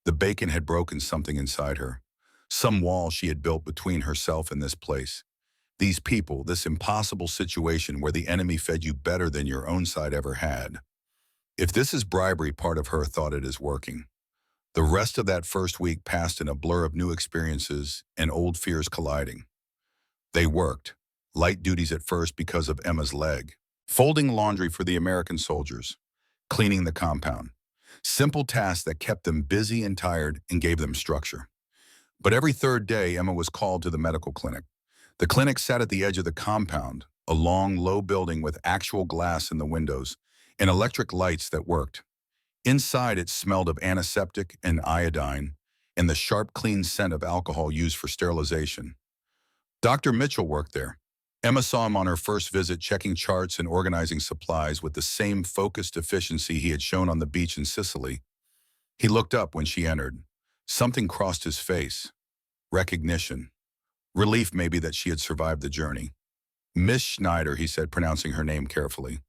The bacon had broken something inside her. Some wall she had built between herself and this place. These people, this impossible situation where the enemy fed you better than your own side ever had. If this is bribery, part of her thought it is working. The rest of that first week passed in a blur of new experiences and old fears colliding. They worked. Light duties at first because of Emma's leg. Folding laundry for the American soldiers. Cleaning the compound. Simple tasks that kept them busy and tired and gave them structure. But every third day, Emma was called to the medical clinic. The clinic sat at the edge of the compound, a long, low building with actual glass in the windows and electric lights that worked. Inside, it smelled of antiseptic and iodine and the sharp, clean scent of alcohol used for sterilization. Dr. Mitchell worked there. Emma saw him on her first visit, checking charts and organizing supplies with the same focused efficiency he had shown on the beach in Sicily. He looked up when she entered. Something crossed his face. Recognition. Relief, maybe, that she had survived the journey. Miss Schneider, he said, pronouncing her name carefully.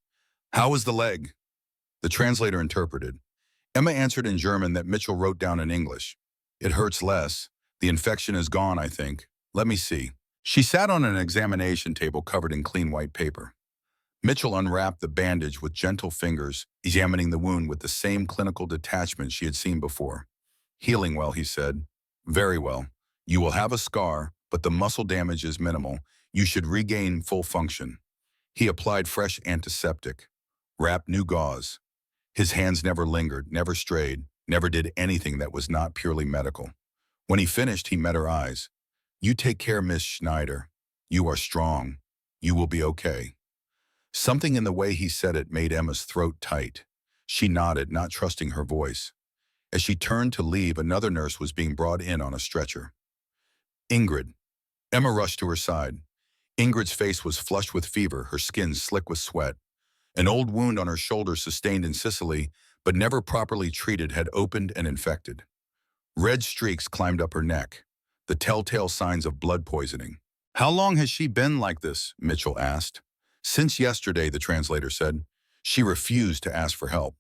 How was the leg? The translator interpreted. Emma answered in German that Mitchell wrote down in English. It hurts less. The infection is gone, I think. Let me see. She sat on an examination table covered in clean white paper. Mitchell unwrapped the bandage with gentle fingers, examining the wound with the same clinical detachment she had seen before. Healing well, he said. Very well. You will have a scar, but the muscle damage is minimal. You should regain full function. He applied fresh antiseptic, wrapped new gauze. His hands never lingered, never strayed, never did anything that was not purely medical. When he finished, he met her eyes. You take care, Miss Schneider. You are strong. You will be okay. Something in the way he said it made Emma's throat tight. She nodded, not trusting her voice. As she turned to leave, another nurse was being brought in on a stretcher. Ingrid. Emma rushed to her side. Ingrid's face was flushed with fever, her skin slick with sweat. An old wound on her shoulder sustained in Sicily, but never properly treated, had opened and infected. Red streaks climbed up her neck, the telltale signs of blood poisoning. How long has she been like this? Mitchell asked. Since yesterday, the translator said. She refused to ask for help.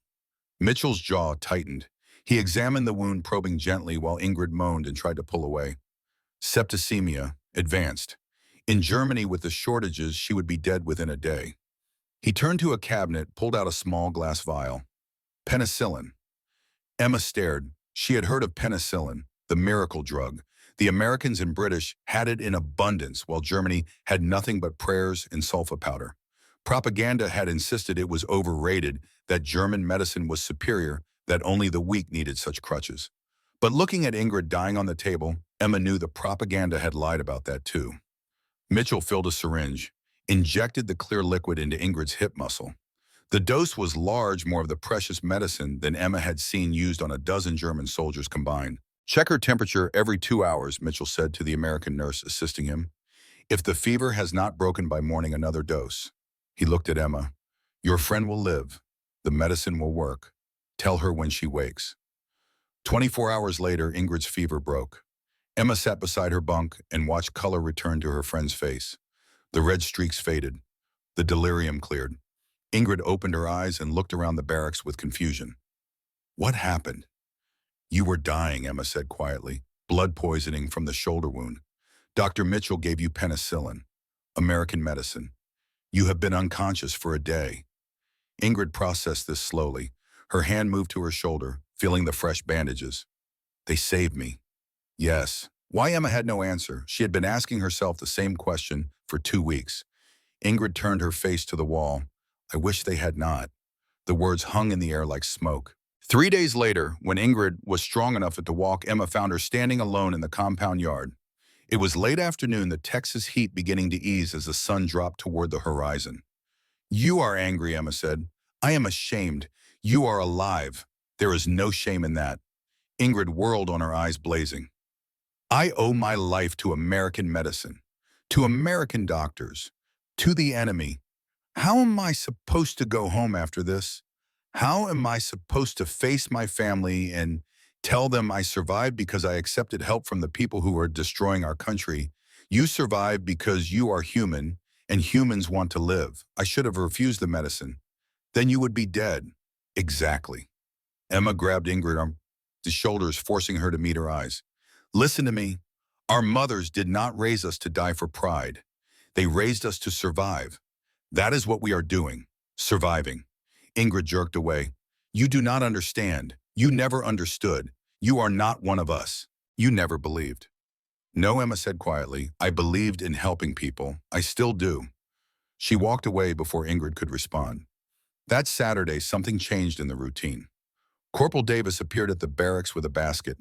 Mitchell's jaw tightened. He examined the wound, probing gently while Ingrid moaned and tried to pull away. Septicemia, advanced. In Germany, with the shortages, she would be dead within a day. He turned to a cabinet, pulled out a small glass vial. Penicillin. Emma stared. She had heard of penicillin, the miracle drug. The Americans and British had it in abundance, while Germany had nothing but prayers and sulfa powder. Propaganda had insisted it was overrated, that German medicine was superior, that only the weak needed such crutches. But looking at Ingrid dying on the table, Emma knew the propaganda had lied about that too. Mitchell filled a syringe, injected the clear liquid into Ingrid's hip muscle. The dose was large, more of the precious medicine than Emma had seen used on a dozen German soldiers combined. Check her temperature every 2 hours, Mitchell said to the American nurse assisting him. If the fever has not broken by morning, another dose. He looked at Emma. Your friend will live. The medicine will work. Tell her when she wakes. 24 hours later, Ingrid's fever broke. Emma sat beside her bunk and watched color return to her friend's face. The red streaks faded. The delirium cleared. Ingrid opened her eyes and looked around the barracks with confusion. What happened? You were dying, Emma said quietly. Blood poisoning from the shoulder wound. Dr. Mitchell gave you penicillin, American medicine. You have been unconscious for a day. Ingrid processed this slowly. Her hand moved to her shoulder, feeling the fresh bandages. They saved me. Yes. Why? Emma had no answer. She had been asking herself the same question for 2 weeks. Ingrid turned her face to the wall. I wish they had not. The words hung in the air like smoke. 3 days later, when Ingrid was strong enough to walk, Emma found her standing alone in the compound yard. It was late afternoon, the Texas heat beginning to ease as the sun dropped toward the horizon. You are angry, Emma said. I am ashamed. You are alive. There is no shame in that. Ingrid whirled on, her eyes blazing. I owe my life to American medicine, to American doctors, to the enemy. How am I supposed to go home after this? How am I supposed to face my family and tell them I survived because I accepted help from the people who are destroying our country? You survived because you are human and humans want to live. I should have refused the medicine. Then you would be dead. Exactly. Emma grabbed Ingrid on the shoulders, forcing her to meet her eyes. Listen to me. Our mothers did not raise us to die for pride. They raised us to survive. That is what we are doing. Surviving. Ingrid jerked away. You do not understand. You never understood. You are not one of us. You never believed. No, Emma said quietly. I believed in helping people. I still do. She walked away before Ingrid could respond. That Saturday, something changed in the routine. Corporal Davis appeared at the barracks with a basket.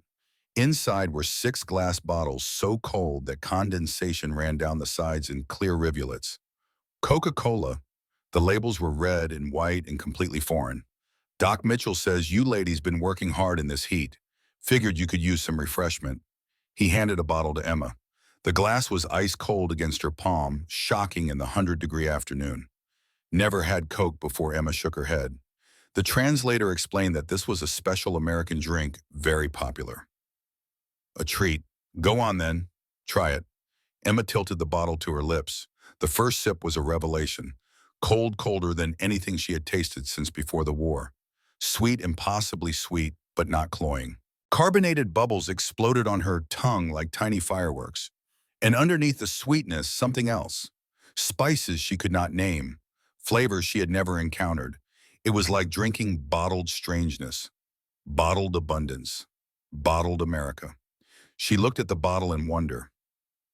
Inside were 6 glass bottles so cold that condensation ran down the sides in clear rivulets. Coca-Cola. The labels were red and white and completely foreign. Doc Mitchell says you ladies been working hard in this heat. Figured you could use some refreshment. He handed a bottle to Emma. The glass was ice cold against her palm, shocking in the 100-degree afternoon. Never had Coke before. Emma shook her head. The translator explained that this was a special American drink, very popular. A treat. Go on then. Try it. Emma tilted the bottle to her lips. The first sip was a revelation. Cold, colder than anything she had tasted since before the war. Sweet, impossibly sweet, but not cloying. Carbonated bubbles exploded on her tongue like tiny fireworks. And underneath the sweetness, something else. Spices she could not name. Flavors she had never encountered. It was like drinking bottled strangeness. Bottled abundance. Bottled America. She looked at the bottle in wonder.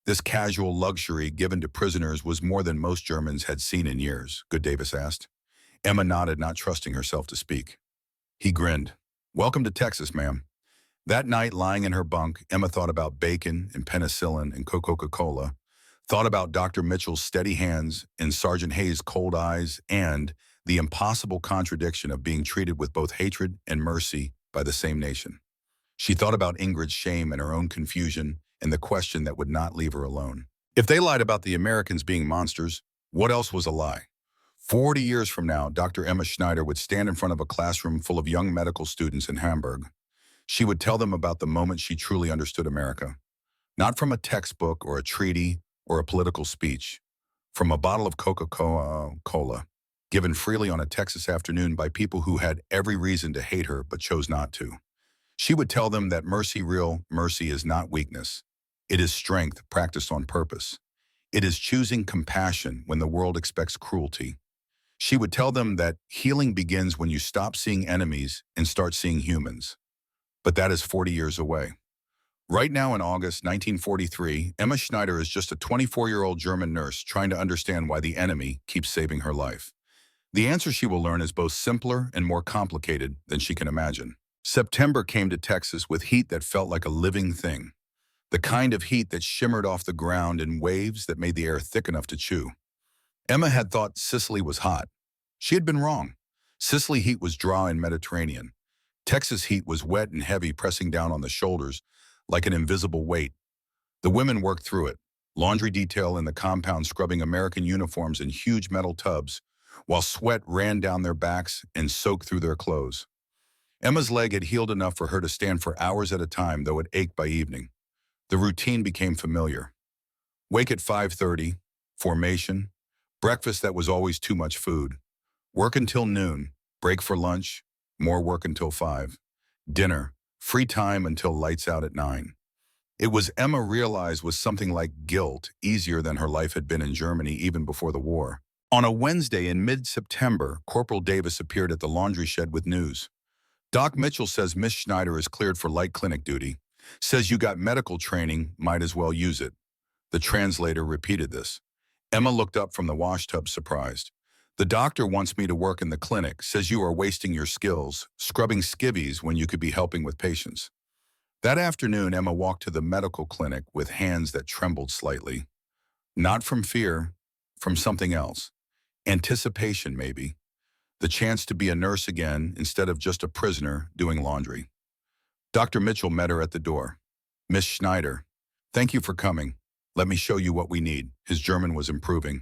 This casual luxury given to prisoners was more than most Germans had seen in years, Good Davis asked. Emma nodded, not trusting herself to speak. He grinned. Welcome to Texas, ma'am. That night, lying in her bunk, Emma thought about bacon and penicillin and Coca-Cola, thought about Dr. Mitchell's steady hands and Sergeant Hayes' cold eyes, and the impossible contradiction of being treated with both hatred and mercy by the same nation. She thought about Ingrid's shame and her own confusion and the question that would not leave her alone. If they lied about the Americans being monsters, what else was a lie? 40 years from now, Dr. Emma Schneider would stand in front of a classroom full of young medical students in Hamburg. She would tell them about the moment she truly understood America. Not from a textbook or a treaty or a political speech. From a bottle of Coca-Cola, given freely on a Texas afternoon by people who had every reason to hate her but chose not to. She would tell them that real mercy is not weakness. It is strength practiced on purpose. It is choosing compassion when the world expects cruelty. She would tell them that healing begins when you stop seeing enemies and start seeing humans. But that is 40 years away. Right now in August 1943, Emma Schneider is just a 24-year-old German nurse trying to understand why the enemy keeps saving her life. The answer she will learn is both simpler and more complicated than she can imagine. September came to Texas with heat that felt like a living thing. The kind of heat that shimmered off the ground in waves that made the air thick enough to chew. Emma had thought Sicily was hot. She had been wrong. Sicily heat was dry and Mediterranean. Texas heat was wet and heavy, pressing down on the shoulders like an invisible weight. The women worked through it, laundry detail in the compound scrubbing American uniforms in huge metal tubs, while sweat ran down their backs and soaked through their clothes. Emma's leg had healed enough for her to stand for hours at a time, though it ached by evening. The routine became familiar. Wake at 5:30, formation, breakfast that was always too much food, work until noon, break for lunch, more work until 5, dinner, free time until lights out at 9. It was, Emma realized, was something like guilt, easier than her life had been in Germany even before the war. On a Wednesday in mid-September, Corporal Davis appeared at the laundry shed with news. Doc Mitchell says Miss Schneider is cleared for light clinic duty. Says you got medical training, might as well use it. The translator repeated this. Emma looked up from the washtub, surprised. The doctor wants me to work in the clinic, says you are wasting your skills, scrubbing skivvies when you could be helping with patients. That afternoon, Emma walked to the medical clinic with hands that trembled slightly. Not from fear, from something else. Anticipation, maybe. The chance to be a nurse again instead of just a prisoner doing laundry. Dr. Mitchell met her at the door. Miss Schneider, thank you for coming. Let me show you what we need. His German was improving.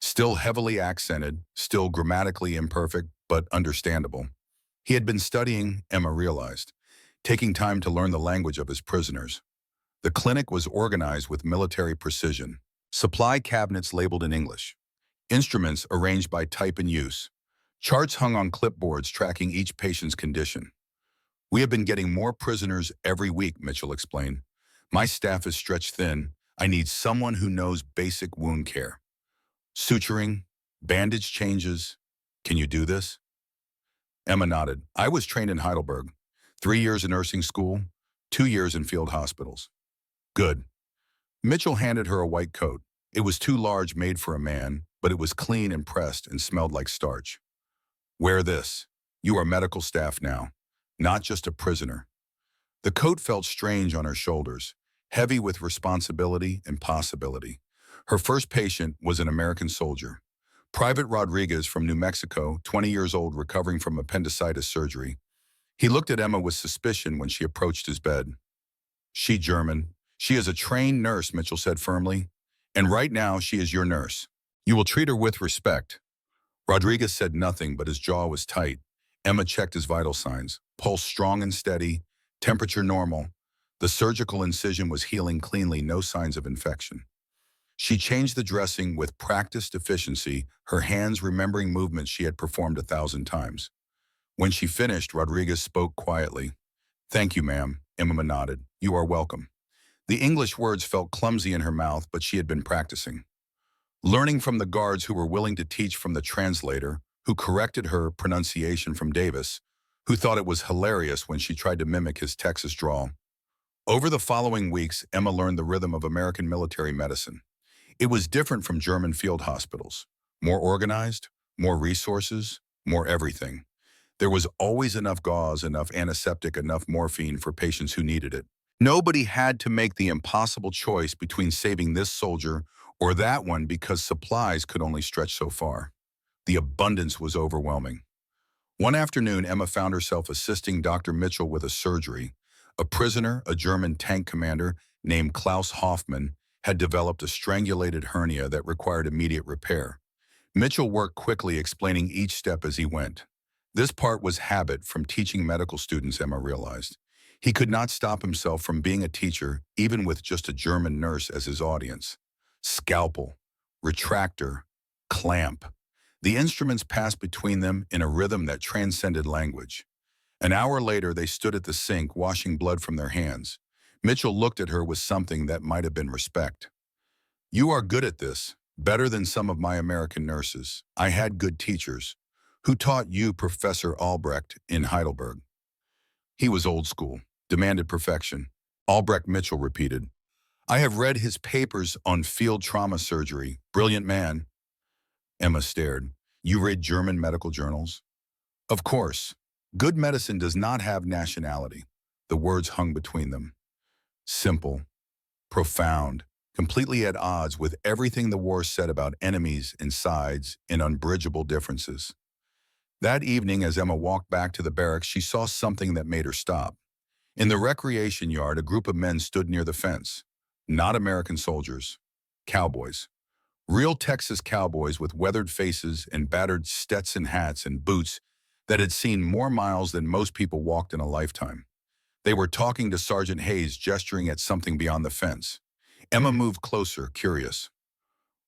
Still heavily accented, still grammatically imperfect, but understandable. He had been studying, Emma realized, taking time to learn the language of his prisoners. The clinic was organized with military precision. Supply cabinets labeled in English. Instruments arranged by type and use. Charts hung on clipboards tracking each patient's condition. "We have been getting more prisoners every week," Mitchell explained. "My staff is stretched thin. I need someone who knows basic wound care. Suturing, bandage changes. Can you do this?" Emma nodded. "I was trained in Heidelberg. 3 years in nursing school, 2 years in field hospitals." "Good." Mitchell handed her a white coat. It was too large, made for a man, but it was clean and pressed and smelled like starch. "Wear this. You are medical staff now, not just a prisoner." The coat felt strange on her shoulders, heavy with responsibility and possibility. Her first patient was an American soldier. Private Rodriguez from New Mexico, 20 years old, recovering from appendicitis surgery. He looked at Emma with suspicion when she approached his bed. "She German. She is a trained nurse," Mitchell said firmly. "And right now she is your nurse. You will treat her with respect." Rodriguez said nothing, but his jaw was tight. Emma checked his vital signs. Pulse strong and steady, temperature normal. The surgical incision was healing cleanly, no signs of infection. She changed the dressing with practiced efficiency, her hands remembering movements she had performed 1,000 times. When she finished, Rodriguez spoke quietly. "Thank you, ma'am," Emma nodded. "You are welcome." The English words felt clumsy in her mouth, but she had been practicing. Learning from the guards who were willing to teach, from the translator, who corrected her pronunciation, from Davis, who thought it was hilarious when she tried to mimic his Texas drawl. Over the following weeks, Emma learned the rhythm of American military medicine. It was different from German field hospitals. More organized, more resources, more everything. There was always enough gauze, enough antiseptic, enough morphine for patients who needed it. Nobody had to make the impossible choice between saving this soldier or that one because supplies could only stretch so far. The abundance was overwhelming. One afternoon, Emma found herself assisting Dr. Mitchell with a surgery. A prisoner, a German tank commander named Klaus Hoffmann, had developed a strangulated hernia that required immediate repair. Mitchell worked quickly, explaining each step as he went. This part was habit from teaching medical students, Emma realized. He could not stop himself from being a teacher, even with just a German nurse as his audience. Scalpel, retractor, clamp. The instruments passed between them in a rhythm that transcended language. An hour later, they stood at the sink, washing blood from their hands. Mitchell looked at her with something that might have been respect. "You are good at this, better than some of my American nurses. I had good teachers. Who taught you Professor Albrecht in Heidelberg?" "He was old school, demanded perfection." "Albrecht," Mitchell repeated. "I have read his papers on field trauma surgery. Brilliant man." Emma stared. "You read German medical journals?" "Of course. Good medicine does not have nationality." The words hung between them. Simple, profound, completely at odds with everything the war said about enemies and sides and unbridgeable differences. That evening, as Emma walked back to the barracks, she saw something that made her stop. In the recreation yard, a group of men stood near the fence. Not American soldiers. Cowboys. Real Texas cowboys with weathered faces and battered Stetson hats and boots that had seen more miles than most people walked in a lifetime. They were talking to Sergeant Hayes, gesturing at something beyond the fence. Emma moved closer, curious.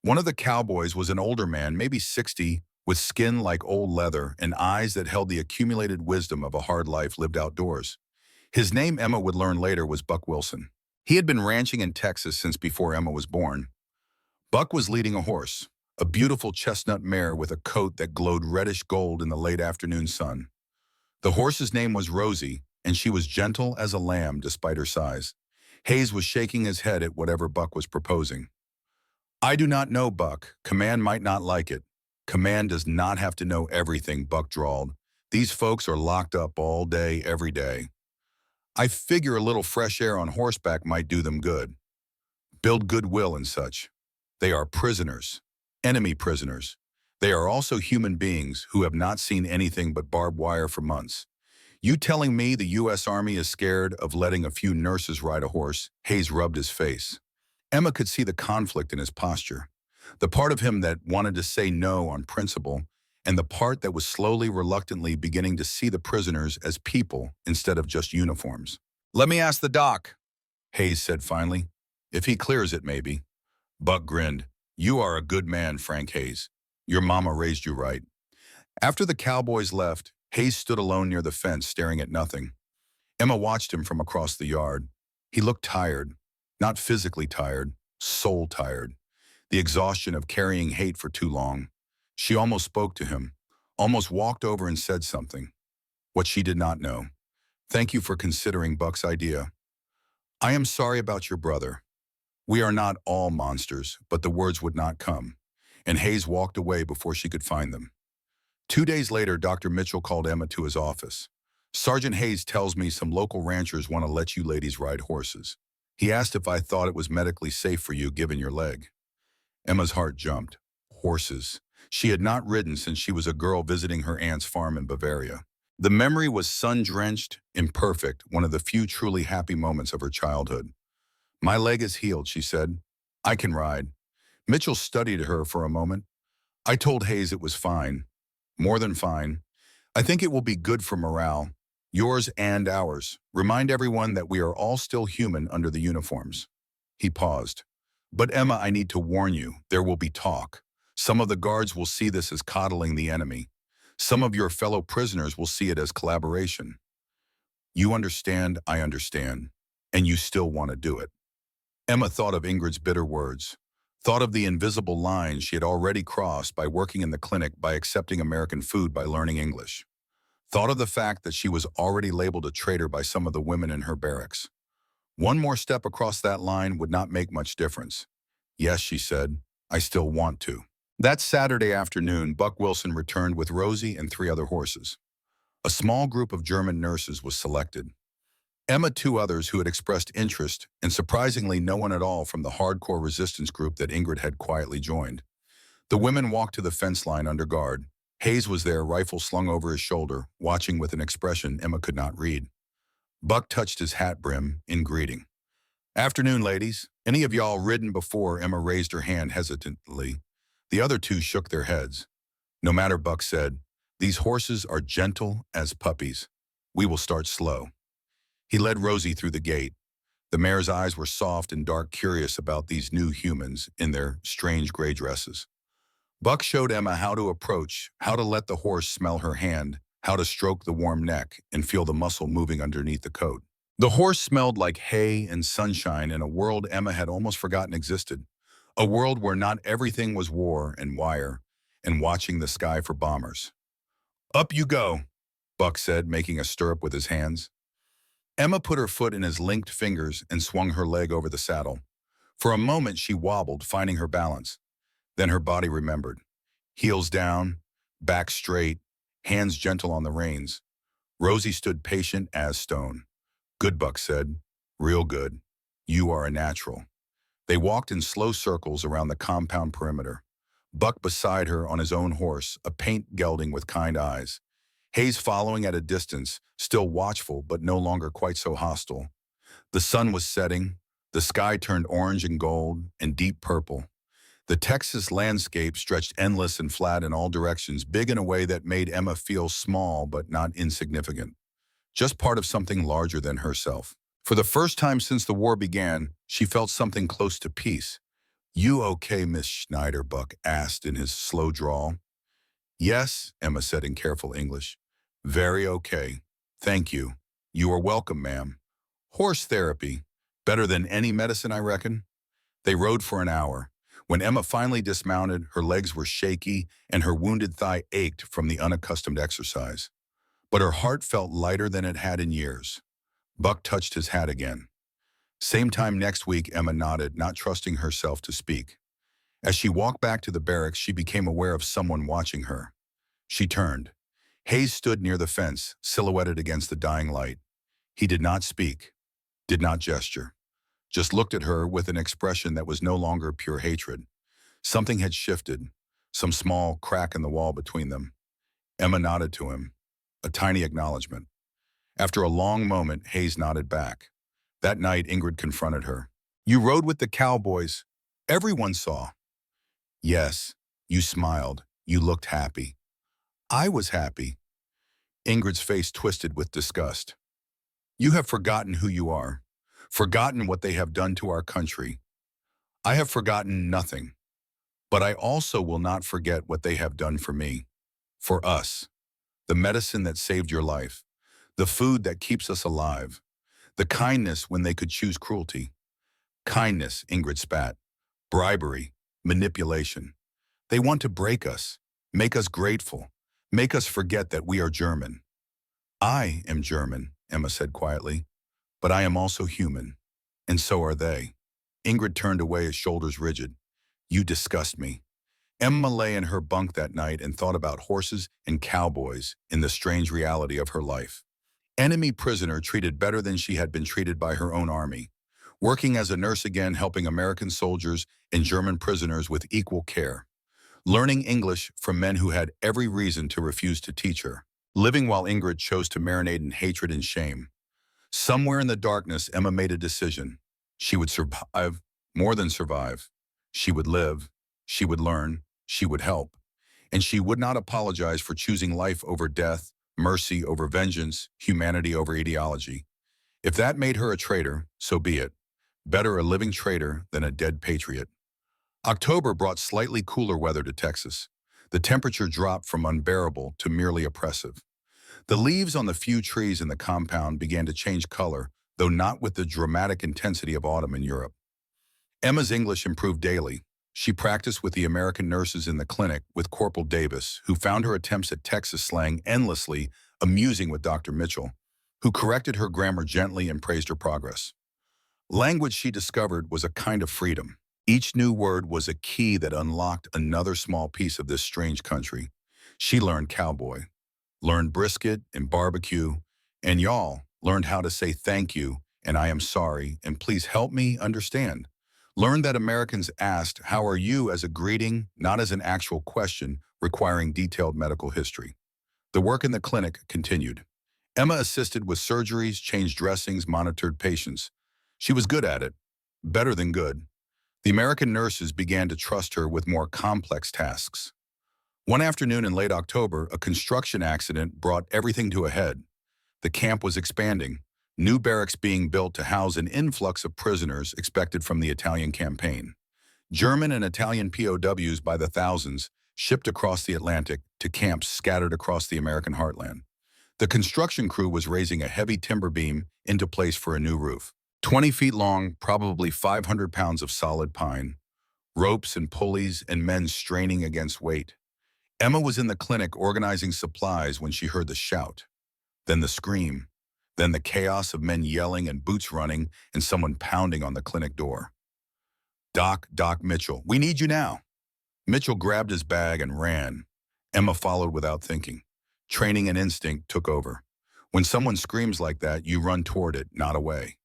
One of the cowboys was an older man, maybe 60, with skin like old leather and eyes that held the accumulated wisdom of a hard life lived outdoors. His name, Emma would learn later, was Buck Wilson. He had been ranching in Texas since before Emma was born. Buck was leading a horse, a beautiful chestnut mare with a coat that glowed reddish gold in the late afternoon sun. The horse's name was Rosie, and she was gentle as a lamb despite her size. Hayes was shaking his head at whatever Buck was proposing. "I do not know, Buck. Command might not like it." "Command does not have to know everything," Buck drawled. "These folks are locked up all day, every day. I figure a little fresh air on horseback might do them good. Build goodwill and such. They are prisoners, enemy prisoners. They are also human beings who have not seen anything but barbed wire for months. You telling me the U.S. Army is scared of letting a few nurses ride a horse?" Hayes rubbed his face. Emma could see the conflict in his posture. The part of him that wanted to say no on principle, and the part that was slowly, reluctantly beginning to see the prisoners as people instead of just uniforms. "Let me ask the doc," Hayes said finally. "If he clears it, maybe." Buck grinned. "You are a good man, Frank Hayes. Your mama raised you right." After the cowboys left, Hayes stood alone near the fence, staring at nothing. Emma watched him from across the yard. He looked tired, not physically tired, soul tired, the exhaustion of carrying hate for too long. She almost spoke to him, almost walked over and said something. What she did not know. "Thank you for considering Buck's idea. I am sorry about your brother. We are not all monsters," but the words would not come, and Hayes walked away before she could find them. 2 days later, Dr. Mitchell called Emma to his office. "Sergeant Hayes tells me some local ranchers want to let you ladies ride horses. He asked if I thought it was medically safe for you given your leg." Emma's heart jumped. Horses. She had not ridden since she was a girl visiting her aunt's farm in Bavaria. The memory was sun-drenched, imperfect, one of the few truly happy moments of her childhood. "My leg is healed," she said. "I can ride." Mitchell studied her for a moment. "I told Hayes it was fine. More than fine. I think it will be good for morale. Yours and ours. Remind everyone that we are all still human under the uniforms." He paused. "But Emma, I need to warn you, there will be talk. Some of the guards will see this as coddling the enemy. Some of your fellow prisoners will see it as collaboration. You understand, I understand, and you still want to do it." Emma thought of Ingrid's bitter words, thought of the invisible lines she had already crossed by working in the clinic, by accepting American food, by learning English. Thought of the fact that she was already labeled a traitor by some of the women in her barracks. One more step across that line would not make much difference. "Yes," she said, "I still want to." That Saturday afternoon, Buck Wilson returned with Rosie and 3 other horses. A small group of German nurses was selected. Emma, 2 others who had expressed interest, and surprisingly no one at all from the hardcore resistance group that Ingrid had quietly joined. The women walked to the fence line under guard. Hayes was there, rifle slung over his shoulder, watching with an expression Emma could not read. Buck touched his hat brim in greeting. "Afternoon, ladies. Any of y'all ridden before?" Emma raised her hand hesitantly. The other 2 shook their heads. "No matter," Buck said. "These horses are gentle as puppies. We will start slow." He led Rosie through the gate. The mare's eyes were soft and dark, curious about these new humans in their strange gray dresses. Buck showed Emma how to approach, how to let the horse smell her hand, how to stroke the warm neck and feel the muscle moving underneath the coat. The horse smelled like hay and sunshine in a world Emma had almost forgotten existed. A world where not everything was war and wire, and watching the sky for bombers. "Up you go," Buck said, making a stirrup with his hands. Emma put her foot in his linked fingers and swung her leg over the saddle. For a moment she wobbled, finding her balance. Then her body remembered. Heels down, back straight, hands gentle on the reins. Rosie stood patient as stone. "Good," Buck said. "Real good. You are a natural." They walked in slow circles around the compound perimeter. Buck beside her on his own horse, a paint gelding with kind eyes. Hayes following at a distance, still watchful but no longer quite so hostile. The sun was setting. The sky turned orange and gold and deep purple. The Texas landscape stretched endless and flat in all directions, big in a way that made Emma feel small but not insignificant. Just part of something larger than herself. For the first time since the war began, she felt something close to peace. "You okay, Miss Schneider?" Buck asked in his slow drawl. "Yes," Emma said in careful English. "Very okay. Thank you. You are welcome, ma'am. Horse therapy. Better than any medicine, I reckon." They rode for an hour. When Emma finally dismounted, her legs were shaky and her wounded thigh ached from the unaccustomed exercise. But her heart felt lighter than it had in years. Buck touched his hat again. "Same time next week," Emma nodded, not trusting herself to speak. As she walked back to the barracks, she became aware of someone watching her. She turned. Hayes stood near the fence, silhouetted against the dying light. He did not speak, did not gesture, just looked at her with an expression that was no longer pure hatred. Something had shifted, some small crack in the wall between them. Emma nodded to him, a tiny acknowledgement. After a long moment, Hayes nodded back. That night, Ingrid confronted her. "You rode with the cowboys. Everyone saw." "Yes." You smiled. You looked happy. I was happy. Ingrid's face twisted with disgust. You have forgotten who you are, forgotten what they have done to our country. I have forgotten nothing, but I also will not forget what they have done for me, for us, the medicine that saved your life, the food that keeps us alive, the kindness when they could choose cruelty. Kindness, Ingrid spat. Bribery, manipulation. They want to break us, make us grateful, make us forget that we are German. I am German, Emma said quietly, but I am also human, and so are they. Ingrid turned away, his shoulders rigid. You disgust me. Emma lay in her bunk that night and thought about horses and cowboys in the strange reality of her life. Enemy prisoner treated better than she had been treated by her own army. Working as a nurse again, helping American soldiers and German prisoners with equal care. Learning English from men who had every reason to refuse to teach her. Living while Ingrid chose to marinate in hatred and shame. Somewhere in the darkness, Emma made a decision. She would survive, more than survive. She would live, she would learn, she would help. And she would not apologize for choosing life over death, mercy over vengeance, humanity over ideology. If that made her a traitor, so be it. Better a living traitor than a dead patriot. October brought slightly cooler weather to Texas. The temperature dropped from unbearable to merely oppressive. The leaves on the few trees in the compound began to change color, though not with the dramatic intensity of autumn in Europe. Emma's English improved daily. She practiced with the American nurses in the clinic with Corporal Davis, who found her attempts at Texas slang endlessly amusing, with Dr. Mitchell, who corrected her grammar gently and praised her progress. Language, she discovered, was a kind of freedom. Each new word was a key that unlocked another small piece of this strange country. She learned cowboy, learned brisket and barbecue, and y'all learned how to say thank you and I am sorry and please help me understand. Learned that Americans asked, how are you, as a greeting, not as an actual question requiring detailed medical history. The work in the clinic continued. Emma assisted with surgeries, changed dressings, monitored patients. She was good at it, better than good. The American nurses began to trust her with more complex tasks. One afternoon in late October, a construction accident brought everything to a head. The camp was expanding, new barracks being built to house an influx of prisoners expected from the Italian campaign. German and Italian POWs by the thousands shipped across the Atlantic to camps scattered across the American heartland. The construction crew was raising a heavy timber beam into place for a new roof. 20 feet long, probably 500 pounds of solid pine, ropes and pulleys and men straining against weight. Emma was in the clinic organizing supplies when she heard the shout, then the scream, then the chaos of men yelling and boots running and someone pounding on the clinic door. Doc Mitchell, we need you now. Mitchell grabbed his bag and ran. Emma followed without thinking. Training and instinct took over. When someone screams like that, you run toward it, not away.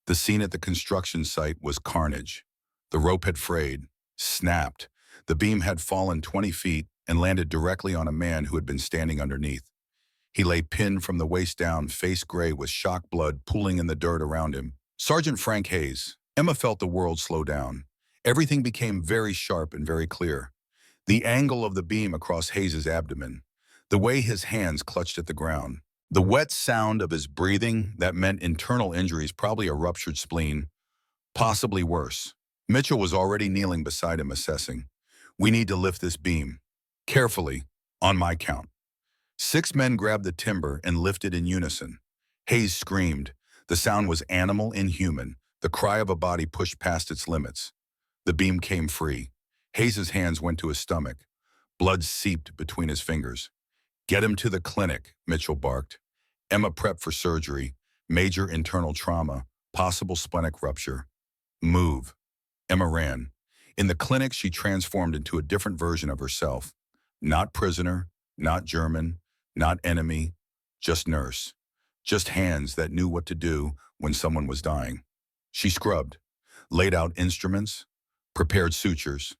The scene at the construction site was carnage. The rope had frayed, snapped. The beam had fallen 20 feet and landed directly on a man who had been standing underneath. He lay pinned from the waist down, face gray with shock blood pooling in the dirt around him. Sergeant Frank Hayes. Emma felt the world slow down. Everything became very sharp and very clear. The angle of the beam across Hayes' abdomen, the way his hands clutched at the ground, the wet sound of his breathing that meant internal injuries, probably a ruptured spleen, possibly worse. Mitchell was already kneeling beside him, assessing. We need to lift this beam. Carefully, on my count. 6 men grabbed the timber and lifted in unison. Hayes screamed. The sound was animal, inhuman, the cry of a body pushed past its limits. The beam came free. Hayes' hands went to his stomach. Blood seeped between his fingers. Get him to the clinic, Mitchell barked. Emma prepped for surgery, major internal trauma, possible splenic rupture. Move. Emma ran. In the clinic, she transformed into a different version of herself. Not prisoner, not German, not enemy, just nurse. Just hands that knew what to do when someone was dying. She scrubbed, laid out instruments, prepared sutures,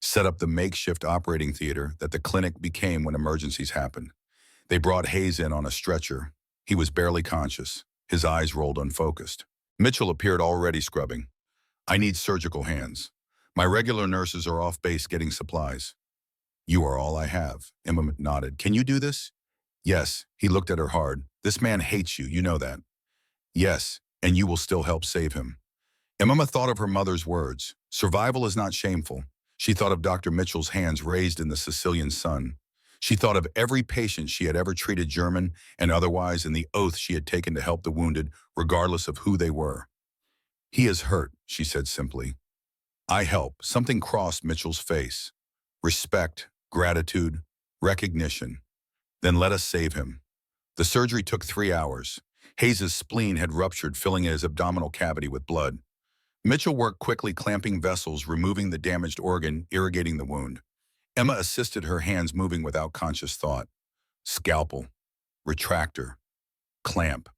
set up the makeshift operating theater that the clinic became when emergencies happened. They brought Hayes in on a stretcher. He was barely conscious. His eyes rolled unfocused. Mitchell appeared, already scrubbing. I need surgical hands. My regular nurses are off base getting supplies. You are all I have. Emma nodded. Can you do this? Yes. He looked at her hard. This man hates you, you know that. Yes, and you will still help save him. Emma thought of her mother's words. Survival is not shameful. She thought of Dr. Mitchell's hands raised in the Sicilian sun. She thought of every patient she had ever treated, German and otherwise, and the oath she had taken to help the wounded, regardless of who they were. He is hurt, she said simply. I help. Something crossed Mitchell's face. Respect, gratitude, recognition. Then let us save him. The surgery took 3 hours. Hayes's spleen had ruptured, filling his abdominal cavity with blood. Mitchell worked quickly, clamping vessels, removing the damaged organ, irrigating the wound. Emma assisted, her hands moving without conscious thought. Scalpel, retractor, clamp,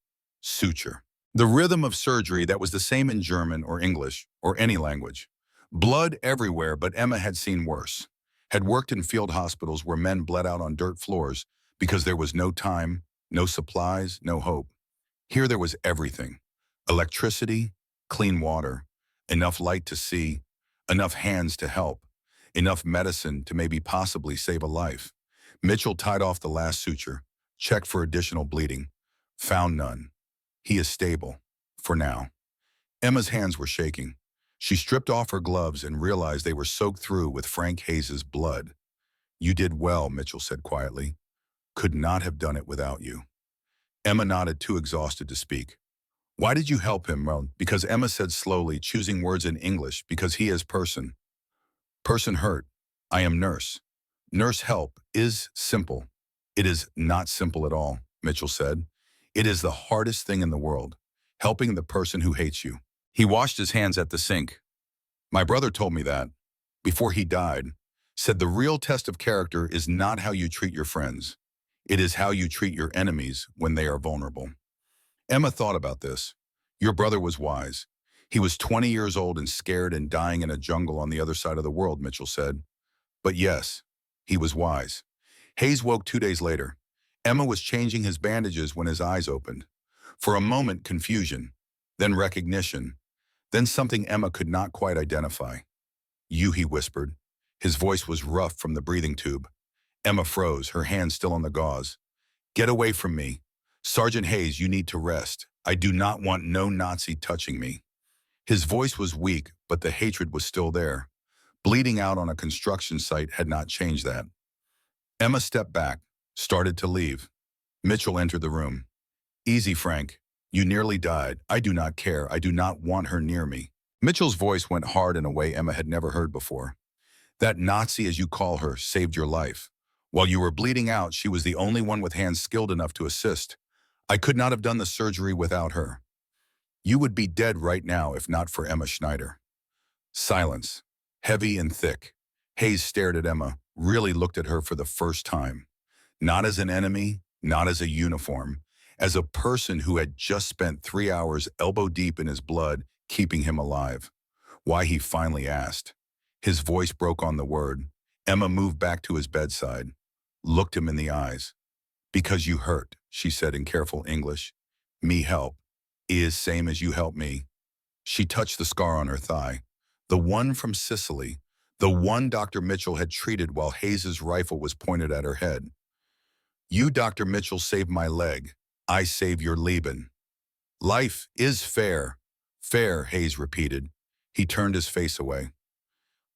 suture. The rhythm of surgery that was the same in German or English or any language. Blood everywhere, but Emma had seen worse. Had worked in field hospitals where men bled out on dirt floors because there was no time, no supplies, no hope. Here there was everything. Electricity, clean water, enough light to see, enough hands to help, enough medicine to maybe possibly save a life. Mitchell tied off the last suture, checked for additional bleeding, found none. He is stable, for now. Emma's hands were shaking. She stripped off her gloves and realized they were soaked through with Frank Hayes's blood. You did well, Mitchell said quietly. Could not have done it without you. Emma nodded, too exhausted to speak. Why did you help him? Well, because Emma said slowly, choosing words in English, because he is person. Person hurt. I am nurse. Nurse help is simple. It is not simple at all, Mitchell said. It is the hardest thing in the world, helping the person who hates you. He washed his hands at the sink. My brother told me that, before he died, said the real test of character is not how you treat your friends. It is how you treat your enemies when they are vulnerable. Emma thought about this. Your brother was wise. He was 20 years old and scared and dying in a jungle on the other side of the world, Mitchell said. But yes, he was wise. Hayes woke 2 days later. Emma was changing his bandages when his eyes opened. For a moment, confusion, then recognition, then something Emma could not quite identify. You, he whispered. His voice was rough from the breathing tube. Emma froze, her hand still on the gauze. Get away from me. Sergeant Hayes, you need to rest. I do not want no Nazi touching me. His voice was weak, but the hatred was still there. Bleeding out on a construction site had not changed that. Emma stepped back, started to leave. Mitchell entered the room. Easy, Frank. You nearly died. I do not care. I do not want her near me. Mitchell's voice went hard in a way Emma had never heard before. That Nazi, as you call her, saved your life. While you were bleeding out, she was the only one with hands skilled enough to assist. I could not have done the surgery without her. You would be dead right now if not for Emma Schneider. Silence, heavy and thick. Hayes stared at Emma, really looked at her for the first time. Not as an enemy, not as a uniform, as a person who had just spent 3 hours elbow deep in his blood, keeping him alive. Why, he finally asked. His voice broke on the word. Emma moved back to his bedside, looked him in the eyes. Because you hurt, she said in careful English. Me help is same as you help me. She touched the scar on her thigh, the one from Sicily, the one Dr. Mitchell had treated while Hayes's rifle was pointed at her head. You, Dr. Mitchell, saved my leg. I save your Leben. Life is fair. Fair, Hayes repeated. He turned his face away.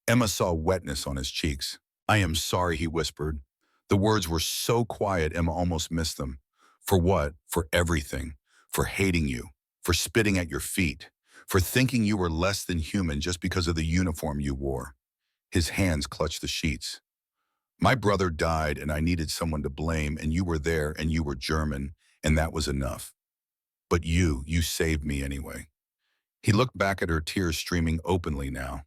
Emma saw wetness on his cheeks. I am sorry, he whispered. The words were so quiet Emma almost missed them. For what? For everything. For hating you. For spitting at your feet. For thinking you were less than human just because of the uniform you wore. His hands clutched the sheets. My brother died and I needed someone to blame, and you were there and you were German, and that was enough. But you saved me anyway. He looked back at her, tears streaming openly now.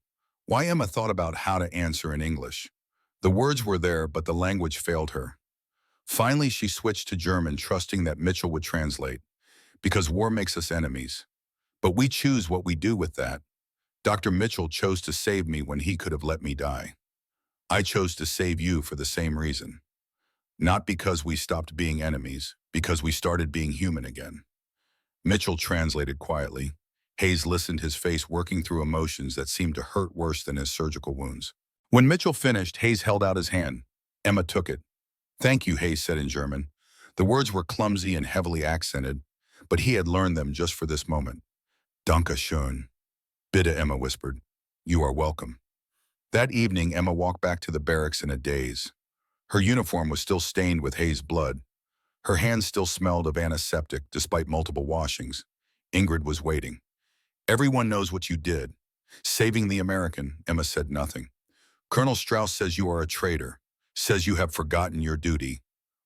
Why, Emma thought about how to answer in English. The words were there, but the language failed her. Finally, she switched to German, trusting that Mitchell would translate. Because war makes us enemies. But we choose what we do with that. Dr. Mitchell chose to save me when he could have let me die. I chose to save you for the same reason. Not because we stopped being enemies, because we started being human again. Mitchell translated quietly. Hayes listened, his face working through emotions that seemed to hurt worse than his surgical wounds. When Mitchell finished, Hayes held out his hand. Emma took it. Thank you, Hayes said in German. The words were clumsy and heavily accented, but he had learned them just for this moment. Danke schön. Bitte, Emma whispered. You are welcome. That evening, Emma walked back to the barracks in a daze. Her uniform was still stained with Hayes' blood. Her hands still smelled of antiseptic despite multiple washings. Ingrid was waiting. Everyone knows what you did. Saving the American, Emma said nothing. Colonel Strauss says you are a traitor, says you have forgotten your duty.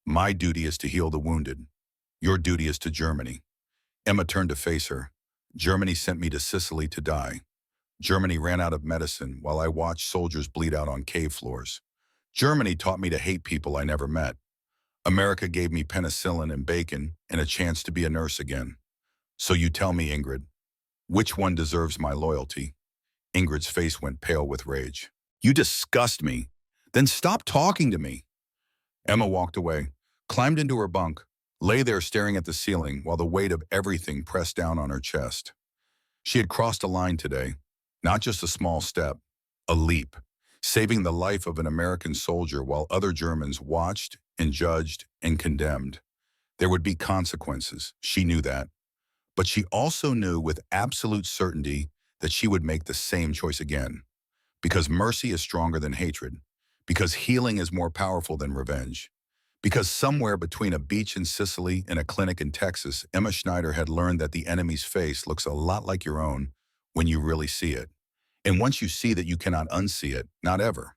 My duty is to heal the wounded. Your duty is to Germany. Emma turned to face her. Germany sent me to Sicily to die. Germany ran out of medicine while I watched soldiers bleed out on cave floors. Germany taught me to hate people I never met. America gave me penicillin and bacon and a chance to be a nurse again. So you tell me, Ingrid, which one deserves my loyalty? Ingrid's face went pale with rage. You disgust me. Then stop talking to me. Emma walked away, climbed into her bunk, lay there staring at the ceiling while the weight of everything pressed down on her chest. She had crossed a line today, not just a small step, a leap, saving the life of an American soldier while other Germans watched and judged and condemned. There would be consequences, she knew that. But she also knew with absolute certainty that she would make the same choice again. Because mercy is stronger than hatred. Because healing is more powerful than revenge. Because somewhere between a beach in Sicily and a clinic in Texas, Emma Schneider had learned that the enemy's face looks a lot like your own when you really see it. And once you see that, you cannot unsee it, not ever.